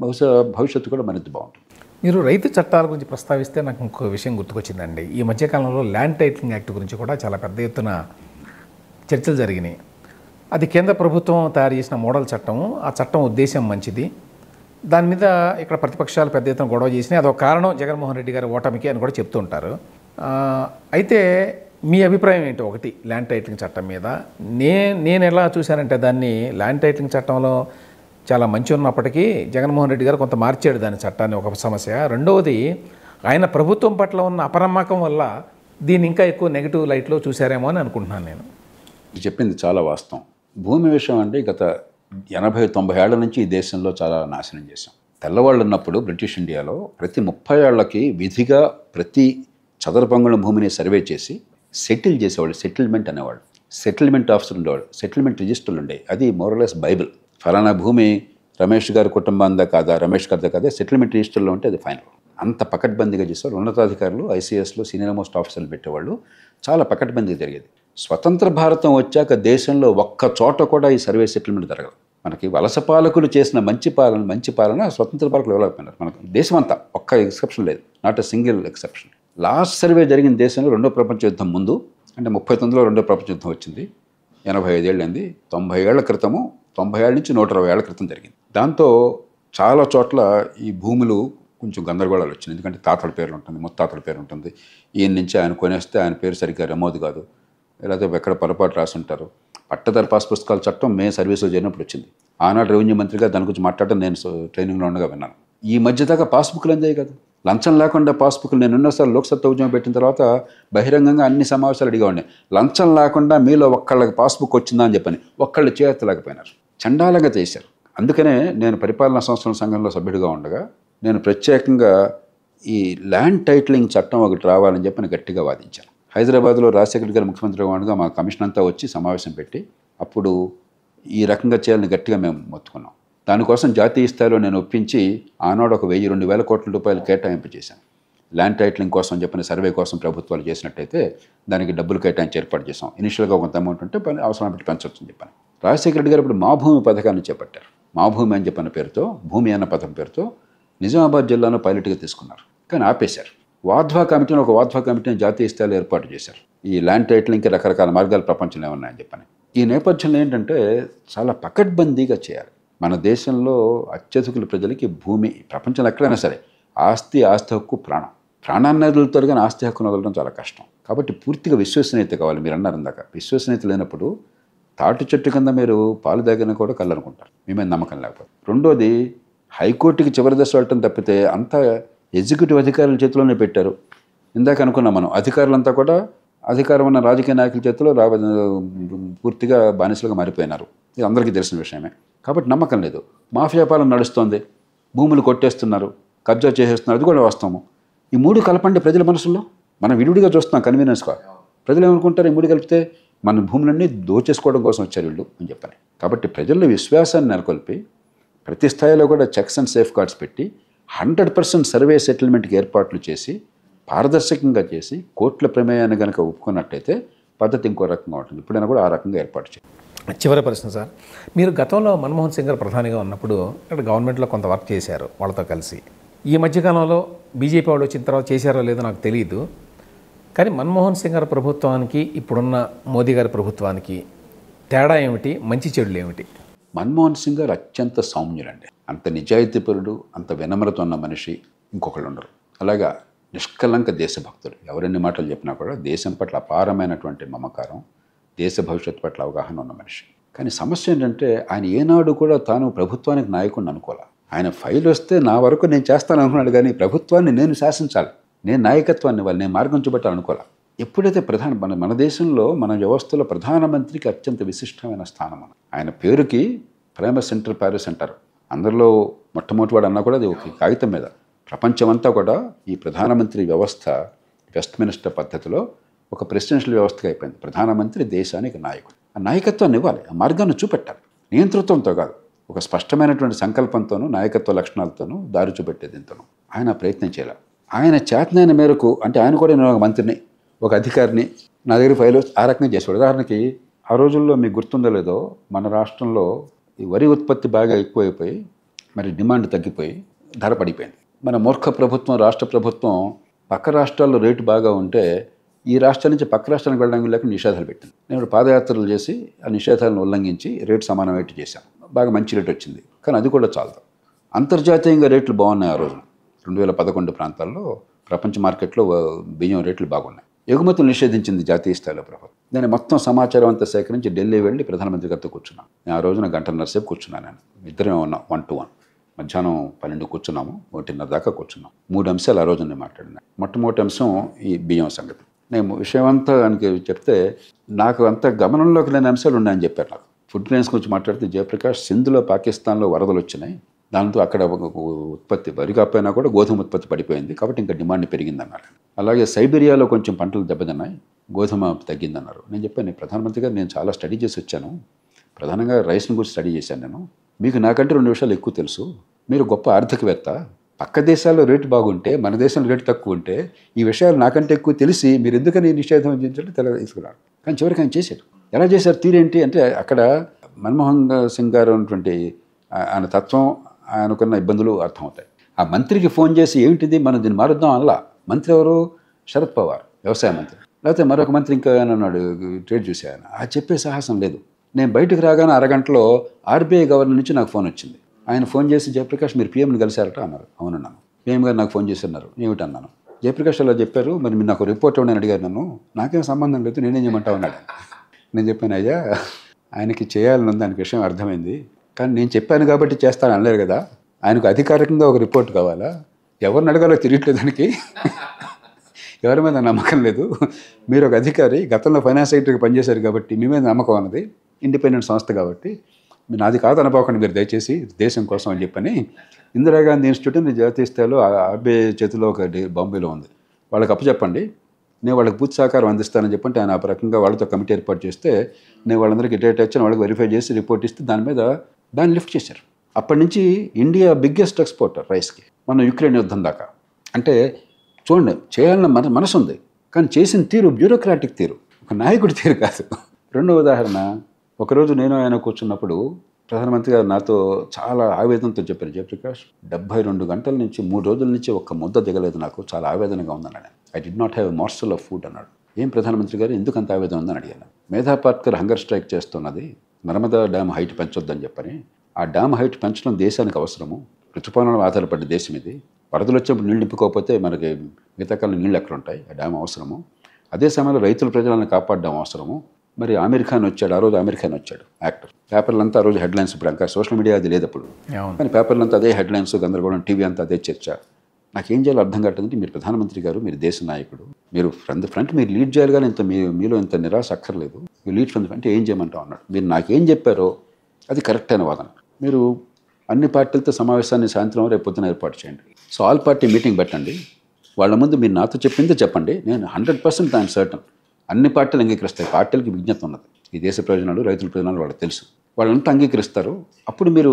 బహుశా భవిష్యత్తు కూడా మరింత బాగుంటుంది. మీరు రైతు చట్టాల గురించి ప్రస్తావిస్తే నాకు ఇంకో విషయం గుర్తుకొచ్చిందండి. ఈ మధ్యకాలంలో ల్యాండ్ టైటిలింగ్ యాక్ట్ గురించి కూడా చాలా పెద్ద ఎత్తున చర్చలు జరిగినాయి. అది కేంద్ర ప్రభుత్వం తయారు చేసిన మోడల్ చట్టము. ఆ చట్టం ఉద్దేశం మంచిది. దాని మీద ఇక్కడ ప్రతిపక్షాలు పెద్ద ఎత్తున గొడవ చేసినాయి. అదొక కారణం జగన్మోహన్ రెడ్డి గారి ఓటమికి అని కూడా చెప్తూ ఉంటారు. అయితే మీ అభిప్రాయం ఏంటో ఒకటి ల్యాండ్ టైటిలింగ్ చట్టం మీద? నేను ఎలా చూశానంటే దాన్ని ల్యాండ్ టైటిలింగ్ చట్టంలో చాలా మంచి ఉన్నప్పటికీ జగన్మోహన్ రెడ్డి గారు కొంత మార్చాడు దాని చట్టాన్ని, ఒక సమస్య. రెండవది ఆయన ప్రభుత్వం పట్ల ఉన్న అపనమ్మకం వల్ల దీన్ని ఇంకా ఎక్కువ నెగిటివ్ లైట్లో చూశారేమో అని అనుకుంటున్నాను నేను. చెప్పింది చాలా వాస్తవం. భూమి విషయం అంటే గత 80-90 ఏళ్ల నుంచి ఈ దేశంలో చాలా నాశనం చేశాం. తెల్లవాళ్ళు ఉన్నప్పుడు బ్రిటిష్ ఇండియాలో ప్రతి 30 ఏళ్లకి విధిగా ప్రతి చదరపంగుళం భూమిని సర్వే చేసి సెటిల్ చేసేవాళ్ళు. సెటిల్మెంట్ అనేవాళ్ళు. సెటిల్మెంట్ ఆఫీసర్ ఉండేవాళ్ళు. సెటిల్మెంట్ రిజిస్టర్లు ఉండేవి. అది మోరలెస్ బైబిల్. ఫలానా భూమి రమేష్ గారి కుటుంబందా కాదా, రమేష్ గారిదా కాదా, సెటిల్మెంట్ రిజిస్టర్లో ఉంటే అది ఫైనల్. అంత పకడ్బందీగా చేసేవాళ్ళు. ఉన్నతాధికారులు, ఐసీఎస్లు, సీనియర్ మోస్ట్ ఆఫీసర్లు పెట్టేవాళ్ళు. చాలా పకడ్బందీగా జరిగేది. స్వతంత్ర భారతం వచ్చాక దేశంలో ఒక్క చోట కూడా ఈ సర్వే సెటిల్మెంట్ జరగదు. మనకి వలస పాలకులు చేసిన మంచి పాలన స్వతంత్ర పాలకులు ఇవ్వలేకపోయినారు. మనకు దేశం అంతా ఒక్క ఎక్సెప్షన్ లేదు. Not a single exception. Last survey జరిగిన దేశంలో 2వ ప్రపంచ యుద్ధం ముందు, అంటే 39లో 2వ ప్రపంచ యుద్ధం వచ్చింది. 85 ఏళ్ళైంది. 90 ఏళ్ల క్రితము, 90 ఏళ్ళ నుంచి 120 ఏళ్ల క్రితం జరిగింది. దాంతో చాలా చోట్ల ఈ భూములు కొంచెం గందరగోళాలు వచ్చినాయి. ఎందుకంటే తాతల పేర్లు ఉంటుంది, ముత్తాతల పేరు ఉంటుంది. ఈయన నుంచి ఆయన కొనేస్తే ఆయన పేరు సరిగ్గా నమోదు కాదు, లేకపోతే ఎక్కడ పొరపాటు రాసి ఉంటారు. పట్టదారు పాస్ పుస్తకాల చట్టం మే సర్వీసులో చేరినప్పుడు వచ్చింది. ఆనాడు రెవెన్యూ మంత్రిగా దాని గురించి మాట్లాడటం నేను ట్రైనింగ్లో ఉండగా విన్నాను. ఈ మధ్య దాకా పాస్బుక్లు అందాయి కదా, లంచం లేకుండా పాస్బుక్లు. నేను ఎన్నోసార్లు లోక్సత్తా ఉద్యమం పెట్టిన తర్వాత బహిరంగంగా అన్ని సమావేశాలు అడిగా ఉన్నాయి. లంచం లేకుండా మీలో ఒక్కళ్ళకి పాస్బుక్ వచ్చిందా అని చెప్పని ఒక్కళ్ళు చేయలేకపోయినారు. చండాలంగా చేశారు. అందుకనే నేను పరిపాలనా సంస్థల సంఘంలో సభ్యుడిగా ఉండగా నేను ప్రత్యేకంగా ఈ ల్యాండ్ టైటిలింగ్ చట్టం ఒకటి రావాలని చెప్పని గట్టిగా వాదించాను. హైదరాబాద్లో రాజశేఖర్ గారు ముఖ్యమంత్రిగా ఉండగా మా కమిషన్ అంతా వచ్చి సమావేశం పెట్టి అప్పుడు ఈ రకంగా చేయాలని గట్టిగా మేము మొత్తుకున్నాం. దానికోసం జాతీయ స్థాయిలో నేను ఒప్పించి ఆనాడు ఒక 1000-2000 కోట్ల రూపాయలు కేటాయింపు చేశాను. ల్యాండ్ టైటిలింగ్ కోసం చెప్పిన సర్వే కోసం ప్రభుత్వాలు చేసినట్టయితే దానికి డబ్బులు కేటాయించి ఏర్పాటు చేసాం. ఇనిషియల్గా కొంత అమౌంట్ ఉంటే అవసరం పెట్టి పెంచవచ్చు అని చెప్పాను. రాజశేఖర రెడ్డి గారు ఇప్పుడు మా భూమి పథకాన్ని చేపట్టారు. మా భూమి అని చెప్పిన పేరుతో, భూమి అన్న పథకం పేరుతో నిజామాబాద్ జిల్లాలో పైలట్గా తీసుకున్నారు. కానీ ఆపేశారు. వాధ్వా కమిటీని జాతీయ స్థాయిలో ఏర్పాటు చేశారు. ఈ ల్యాండ్ టైటిలింగ్కి రకరకాల మార్గాలు ప్రపంచంలో ఉన్నాయని చెప్పని. ఈ నేపథ్యంలో ఏంటంటే చాలా పకడ్బందీగా చేయాలి. మన దేశంలో అత్యధికుల ప్రజలకి భూమి, ప్రపంచంలో ఎక్కడైనా సరే ఆస్తి హక్కు ప్రాణాన్ని వదులుతారు, కానీ ఆస్తి హక్కును వదలడం చాలా కష్టం. కాబట్టి పూర్తిగా విశ్వసనీయత కావాలి. మీరు అన్నారు ఇందాక, విశ్వసనీయత లేనప్పుడు తాటి చెట్టు కింద మీరు పాలు దాగిన కూడా కళ్ళనుకుంటారు, మీ మీద నమ్మకం లేకపోతే. రెండోది, హైకోర్టుకి చివరి దశ వెళ్ళటం తప్పితే అంతా ఎగ్జిక్యూటివ్ అధికారుల చేతిలోనే పెట్టారు. ఇందాక అనుకున్నాం మనం, అధికారులంతా కూడా అధికారం ఉన్న రాజకీయ నాయకుల చేతిలో పూర్తిగా బానిసలుగా మారిపోయినారు. ఇది అందరికీ తెలిసిన విషయమే. కాబట్టి నమ్మకం లేదు. మాఫియా పాలన నడుస్తోంది, భూములు కొట్టేస్తున్నారు, కబ్జా చేసేస్తున్నారు. అది కూడా వాస్తవము. ఈ 3 కలపండి ప్రజల మనసుల్లో. మనం విడివిడిగా చూస్తున్నాం కన్వీనియన్స్గా. ప్రజలు ఏమనుకుంటారు, ఈ 3 కలిపితే మన భూములన్నీ దోచేసుకోవడం కోసం వచ్చారు వీళ్ళు అని చెప్పని. కాబట్టి ప్రజల్లో విశ్వాసాన్ని నెలకొల్పి ప్రతి స్థాయిలో కూడా చెక్స్ అండ్ సేఫ్ గార్డ్స్ పెట్టి 100% సర్వే సెటిల్మెంట్కి ఏర్పాట్లు చేసి పారదర్శకంగా చేసి కోర్టుల ప్రమేయాన్ని కనుక ఒప్పుకున్నట్టయితే పద్ధతి ఇంకో రకంగా ఉంటుంది. ఇప్పుడైనా కూడా ఆ రకంగా ఏర్పాటు చేయాలి. చివరి ప్రశ్న సార్, మీరు గతంలో మన్మోహన్ సింగ్ గారు ప్రధానిగా ఉన్నప్పుడు ఇక్కడ గవర్నమెంట్లో కొంత వర్క్ చేశారు వాళ్ళతో కలిసి. ఈ మధ్యకాలంలో బీజేపీ వాళ్ళు వచ్చిన తర్వాత చేశారో లేదో నాకు తెలియదు, కానీ మన్మోహన్ సింగ్ గారి ప్రభుత్వానికి ఇప్పుడున్న మోదీ గారి ప్రభుత్వానికి తేడా ఏమిటి, మంచి చెడులు ఏమిటి? మన్మోహన్ సింగ్ గారు అత్యంత సౌమ్యులండి. అంత నిజాయితీపరుడు, అంత వినమ్రత ఉన్న మనిషి ఇంకొకళ్ళు ఉండరు. అలాగా నిష్కలంక దేశభక్తుడు. ఎవరెన్ని మాటలు చెప్పినా కూడా దేశం పట్ల అపారమైనటువంటి మమకారం, దేశ భవిష్యత్తు పట్ల అవగాహన ఉన్న మనిషి. కానీ సమస్య ఏంటంటే ఆయన ఏనాడు కూడా తాను ప్రభుత్వానికి నాయకుడిని అనుకోవాలి. ఆయన ఫైల్ వస్తే నా వరకు నేను చేస్తాను అనుకున్నాడు, కానీ ప్రభుత్వాన్ని నేను శాసించాలి, నేను నాయకత్వాన్ని ఇవ్వాలి, నేను మార్గం చూపెట్టాలి అనుకోవాలి. ఎప్పుడైతే మన దేశంలో మన వ్యవస్థలో ప్రధానమంత్రికి అత్యంత విశిష్టమైన స్థానం. ఆయన పేరుకి ప్రైమ్ సెంటర్ ప్యారిస్ అంటారు. అందరిలో మొట్టమొదటివాడు అన్నా కూడా అది ఒక కాగితం మీద. ప్రపంచమంతా కూడా ఈ ప్రధానమంత్రి వ్యవస్థ వెస్ట్ మినిస్టర్ పద్ధతిలో ఒక ప్రెసిడెన్షియల్ వ్యవస్థగా అయిపోయింది. ప్రధానమంత్రి దేశానికి నాయకుడు. ఆ నాయకత్వాన్ని ఇవ్వాలి, ఆ మార్గాన్ని చూపెట్టాలి. నియంతృత్వంతో కాదు, ఒక స్పష్టమైనటువంటి సంకల్పంతోనూ నాయకత్వ లక్షణాలతోనూ దారి చూపెట్టేది ఇంతను ఆయన ప్రయత్నం చేయాలి. ఆయన చేతనైన మేరకు, అంటే ఆయన కూడా నేను ఒక మంత్రిని, ఒక అధికారిని, నా దగ్గర ఫైల్ ఆ రకంగా చేసేవాడు. ఉదాహరణకి ఆ రోజుల్లో మీకు గుర్తుందో లేదో, మన రాష్ట్రంలో ఈ వరి ఉత్పత్తి బాగా ఎక్కువైపోయి మరి డిమాండ్ తగ్గిపోయి ధర పడిపోయింది. మన మూర్ఖ ప్రభుత్వం, రాష్ట్ర ప్రభుత్వం పక్క రాష్ట్రాల్లో రేటు బాగా ఉంటే ఈ రాష్ట్రాల నుంచి పక్క రాష్ట్రానికి వెళ్ళడానికి లేకుండా నిషేధాలు పెట్టింది. నేను పాదయాత్రలు చేసి ఆ నిషేధాలను ఉల్లంఘించి రేటు సమానమైతే చేశాను. బాగా మంచి రేటు వచ్చింది. కానీ అది కూడా చాలదు. అంతర్జాతీయంగా రేట్లు బాగున్నాయి. ఆ రోజున 2011 ప్రాంతాల్లో ప్రపంచ మార్కెట్లో బియ్యం రేట్లు బాగున్నాయి. ఎగుమతులు నిషేధించింది జాతీయ స్థాయిలో ప్రభుత్వం. నేను మొత్తం సమాచారం అంతా సేకరించి ఢిల్లీ వెళ్ళి ప్రధానమంత్రి గారితో కూర్చున్నాను. నేను ఆ రోజున గంటన్నర సేపు కూర్చున్నాను. నేను ఇద్దరే ఉన్నాం, 1-to-1. మధ్యాహ్నం 12 కూర్చున్నాము, 1:30 దాకా కూర్చున్నాం. 3 అంశాలు ఆ రోజున మాట్లాడినా. మొట్టమొదటి అంశం ఈ బియ్యం సంగతి. నేను విషయం అంతా ఆయనకి చెప్తే నాకు అంత గమనంలోకి లేని అంశాలు ఉన్నాయని చెప్పారు. నాకు ఫుడ్ గ్రెయిన్స్ గురించి మాట్లాడితే, జయప్రకాష్, సింధులో పాకిస్తాన్లో వరదలు వచ్చినాయి, దాంతో అక్కడ ఉత్పత్తి వరి కాకపోయినా కూడా గోధుమ ఉత్పత్తి పడిపోయింది, కాబట్టి ఇంకా డిమాండ్ పెరిగిందన్నారు. అలాగే సైబీరియాలో కొంచెం పంటలు దెబ్బతిన్నాయి, గోధుమ తగ్గిందన్నారు. నేను చెప్పాను, ప్రధానమంత్రి గారు నేను చాలా స్టడీ చేసి వచ్చాను, ప్రధానంగా రైస్ని గురించి స్టడీ చేశాను నేను. మీకు నాకంటే 2 విషయాలు ఎక్కువ తెలుసు. మీరు గొప్ప ఆర్థికవేత్త. పక్క దేశాల్లో రేటు బాగుంటే మన దేశంలో రేటు తక్కువ ఉంటే ఈ విషయాలు నాకంటే ఎక్కువ తెలిసి మీరు ఎందుకని నిషేధం విధించంటే తీసుకున్నారు. కానీ చివరికి ఆయన చేశారు. ఎలా చేశారు, తీరేంటి అంటే, అక్కడ మన్మోహన్ సింగ్ గారు ఉన్నటువంటి ఆయన తత్వం, ఆయనకున్న ఇబ్బందులు అర్థమవుతాయి. ఆ మంత్రికి ఫోన్ చేసి ఏంటిది మనం దీన్ని మారుద్దాం అలా. మంత్రి ఎవరు? శరద్ పవార్, వ్యవసాయ మంత్రి. లేకపోతే మరొక మంత్రి ఇంకా అన్నాడు, ట్రేడ్ చూసే ఆయన. ఆ చెప్పే సాహసం లేదు. నేను బయటకు రాగానే అరగంటలో ఆర్బీఐ గవర్నర్ నుంచి నాకు ఫోన్ వచ్చింది. ఆయన ఫోన్ చేసి, జయప్రకాష్ మీరు పీఎంని కలిశారట అన్నారు. అవునన్నాను. పీఎం గారు నాకు ఫోన్ చేస్తున్నారు. ఏమిటన్నాను. జయప్రకాష్ అలా చెప్పారు, మరి మీరు నాకు రిపోర్ట్ ఇవ్వని అడిగారు నన్ను. నాకేం సంబంధం లేదు, నేనేం చేయమంటావు అన్నాడు. నేను చెప్పాను, అయ్యా ఆయనకి చేయాలని ఉంది, ఆయనకి విషయం అర్థమైంది, కానీ నేను చెప్పాను కాబట్టి చేస్తాను అనలేరు కదా, ఆయనకు అధికారికంగా ఒక రిపోర్ట్ కావాలా, ఎవరిని అడగాలో తెలియట్లేదు దానికి, ఎవరి మీద నమ్మకం లేదు, మీరు ఒక అధికారి, గతంలో ఫైనాన్స్ సెక్రటరీకి పనిచేశారు కాబట్టి మీ మీద నమ్మకం అన్నది, ఇండిపెండెంట్ సంస్థ కాబట్టి నాది కాదు అనుకోకండి మీరు దయచేసి, దేశం కోసం అని చెప్పని ఇందిరాగాంధీ ఇన్స్టిట్యూట్ అని జాతీయ స్థాయిలో ఆర్బీఐ చేతిలో ఒక బాంబేలో ఉంది, వాళ్ళకి అప్పచెప్పండి, నేను వాళ్ళకి పూర్తి సహకారం అందిస్తానని చెప్పంటే ఆయన ఆ రకంగా వాళ్ళతో కమిటీ ఏర్పాటు చేస్తే నేను వాళ్ళందరికీ డేటా ఇచ్చాను, వాళ్ళకి వెరిఫై చేసి రిపోర్ట్ ఇస్తే దాన్ని లిఫ్ట్ చేశారు. అప్పటి నుంచి ఇండియా బిగ్గెస్ట్ ఎక్స్పోర్టర్ రైస్కి, మన యుక్రెయిన్ యుద్ధం దాకా. అంటే చూడండి, చేయాలన్న మనసు ఉంది, కానీ చేసిన తీరు బ్యూరోక్రాటిక్ తీరు, ఒక నాయకుడి తీరు కాదు. రెండో ఉదాహరణ, ఒకరోజు నేను ఆయన కూర్చున్నప్పుడు ప్రధానమంత్రి గారు నాతో చాలా ఆవేదనతో చెప్పారు, జయప్రకాష్ 72 గంటల నుంచి 3 రోజుల నుంచి ఒక్క ముద్ద దిగలేదు, నాకు చాలా ఆవేదనగా ఉందన్నాడు. I did not have a morsel of food అన్నాడు. ఏం ప్రధానమంత్రి గారు ఎందుకు అంత ఆవేదన ఉందని అడిగాను. మేధా పాట్కర్ హంగర్ స్ట్రైక్ చేస్తున్నది, నర్మదా డ్యామ్ హైట్ పెంచొద్దని చెప్పని. ఆ డ్యామ్ హైట్ పెంచడం దేశానికి అవసరము, ఋతుపవనాలు ఆధారపడ్డ దేశం ఇది, వరదలు వచ్చినప్పుడు నీళ్ళు నింపుకోకపోతే మనకి మిగతా కాలం నీళ్ళు ఎక్కడ ఉంటాయి, ఆ డ్యామ్ అవసరము. అదే సమయంలో రైతుల ప్రజలను కాపాడడం అవసరము. మరి ఆమీర్ ఖాన్ వచ్చాడు, ఆ రోజు ఆమీర్ ఖాన్ వచ్చాడు యాక్టర్. పేపర్లంతా ఆ రోజు హెడ్లైన్స్, ఇప్పుడు ఇంకా సోషల్ మీడియా అది లేదు అప్పుడు, కానీ పేపర్లంతా అదే హెడ్లైన్స్, గందరగోళం, టీవీ అంతా అదే చర్చ. నాకేం చేయాలో అర్థం కావట్లేదు. మీరు ప్రధానమంత్రి గారు, మీరు దేశ నాయకుడు, మీరు ఫ్రంట్ మీరు లీడ్ చేయాలి, కానీ మీలో ఇంత నిరాశ అక్కర్లేదు, మీరు లీడ్ ఫ్రంట్ అంటే ఏం చేయమంటావు అన్నాడు. మీరు నాకేం చెప్పారో అది కరెక్ట్ అయిన వాదన. మీరు అన్ని పార్టీలతో సమావేశాన్ని సాయంత్రం రేపు పొద్దున ఏర్పాటు చేయండి. సో ఆల్ పార్టీ మీటింగ్ పెట్టండి, వాళ్ళ ముందు మీరు నాతో చెప్పిందే చెప్పండి, నేను 100% ఐఎమ్ సర్టన్ అన్ని పార్టీలు అంగీకరిస్తాయి. పార్టీలకి విజ్ఞత ఉన్నది, ఈ దేశ ప్రయోజనాలు, రైతుల ప్రయోజనాలు వాళ్ళకి తెలుసు, వాళ్ళంతా అంగీకరిస్తారు. అప్పుడు మీరు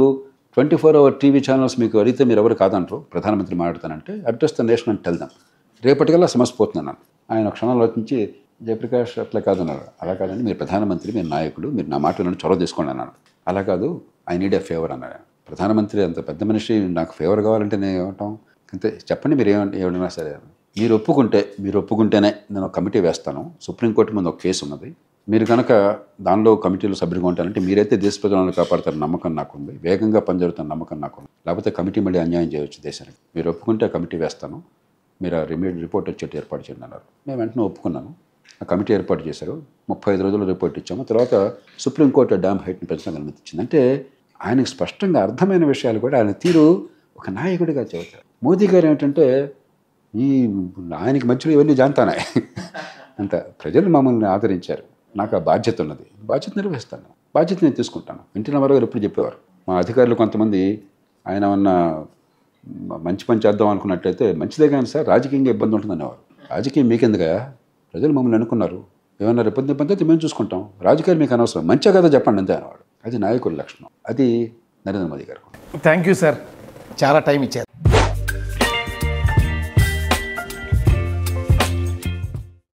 24 hour టీవీ ఛానల్స్ మీకు అడిగితే మీరు ఎవరు కాదంటారు, ప్రధానమంత్రి మాట్లాడతానంటే అడ్రస్ ద నేషన్ అని టెల్ దెమ్, రేపటికల్లా సమస్య పోతున్నాను. ఆయన క్షణంలో వచ్చి, జయప్రకాష్ అట్లా కాదన్నారు. అలా కాదండి, మీరు ప్రధానమంత్రి, మీరు నాయకుడు, మీరు నా మాట నన్ను చొరవ తీసుకోండి అన్నాడు. అలా కాదు, ఐ నీడ్ ఎ ఫేవర్ అన్నాడు. ప్రధానమంత్రి అంత పెద్ద మనిషి, నాకు ఫేవర్ కావాలంటే నేను ఏమంటాం, అంతే చెప్పండి, మీరు ఏమన్నా సరే, మీరు ఒప్పుకుంటేనే నేను ఒక కమిటీ వేస్తాను, సుప్రీంకోర్టు ముందు ఒక కేసు ఉన్నది, మీరు కనుక దానిలో కమిటీలో సభ్యులుగా ఉంటారంటే మీరైతే దేశ ప్రజలను కాపాడతారు నమ్మకం నాకుంది, వేగంగా పనిజరుగుతున్న నమ్మకం నాకుంది. లేకపోతే కమిటీ మళ్ళీ అన్యాయం చేయవచ్చు దేశానికి. మీరు ఒప్పుకుంటే ఆ కమిటీ వేస్తాను, మీరు ఆ రిపోర్ట్ వచ్చేట్టు ఏర్పాటు చేయండి అన్నారు. నేను వెంటనే ఒప్పుకున్నాను. ఆ కమిటీ ఏర్పాటు చేశారు. 35 రోజుల్లో రిపోర్ట్ ఇచ్చాము. తర్వాత సుప్రీంకోర్టు డ్యామ్ హైట్ని పెంచడానికి అనుమతి ఇచ్చింది. అంటే ఆయనకు స్పష్టంగా అర్థమైన విషయాలు కూడా ఆయన తీరు ఒక నాయకుడిగా చెబుతారు. మోదీ గారు ఏమిటంటే ఈ ఆయనకి మధ్యలో ఇవన్నీ జాంతానే అంత ప్రజలు మమ్మల్ని ఆదరించారు, నాకు ఆ బాధ్యత ఉన్నది, బాధ్యత నిర్వహిస్తాను, బాధ్యత నేను తీసుకుంటాను. ఎన్టీ రామారావు గారు ఎప్పుడు చెప్పేవారు, మా అధికారులు కొంతమంది ఆయన ఉన్న మంచి పని చేద్దాం అనుకున్నట్లయితే మంచిదే కానీ సార్ రాజకీయంగా ఇబ్బంది ఉంటుంది అనేవారు. రాజకీయం మీకెందుగా, ప్రజలు మమ్మల్ని అనుకున్నారు, ఏమన్నా ఇబ్బంది అయితే మేము చూసుకుంటాం, రాజకీయాలు మీకు అనవసరం, మంచిగా కదా చెప్పండి అంతే అనేవాడు. అది నాయకుడి లక్షణం. అది నరేంద్ర మోదీ గారు. థ్యాంక్ యూ సార్, చాలా టైం ఇచ్చారు.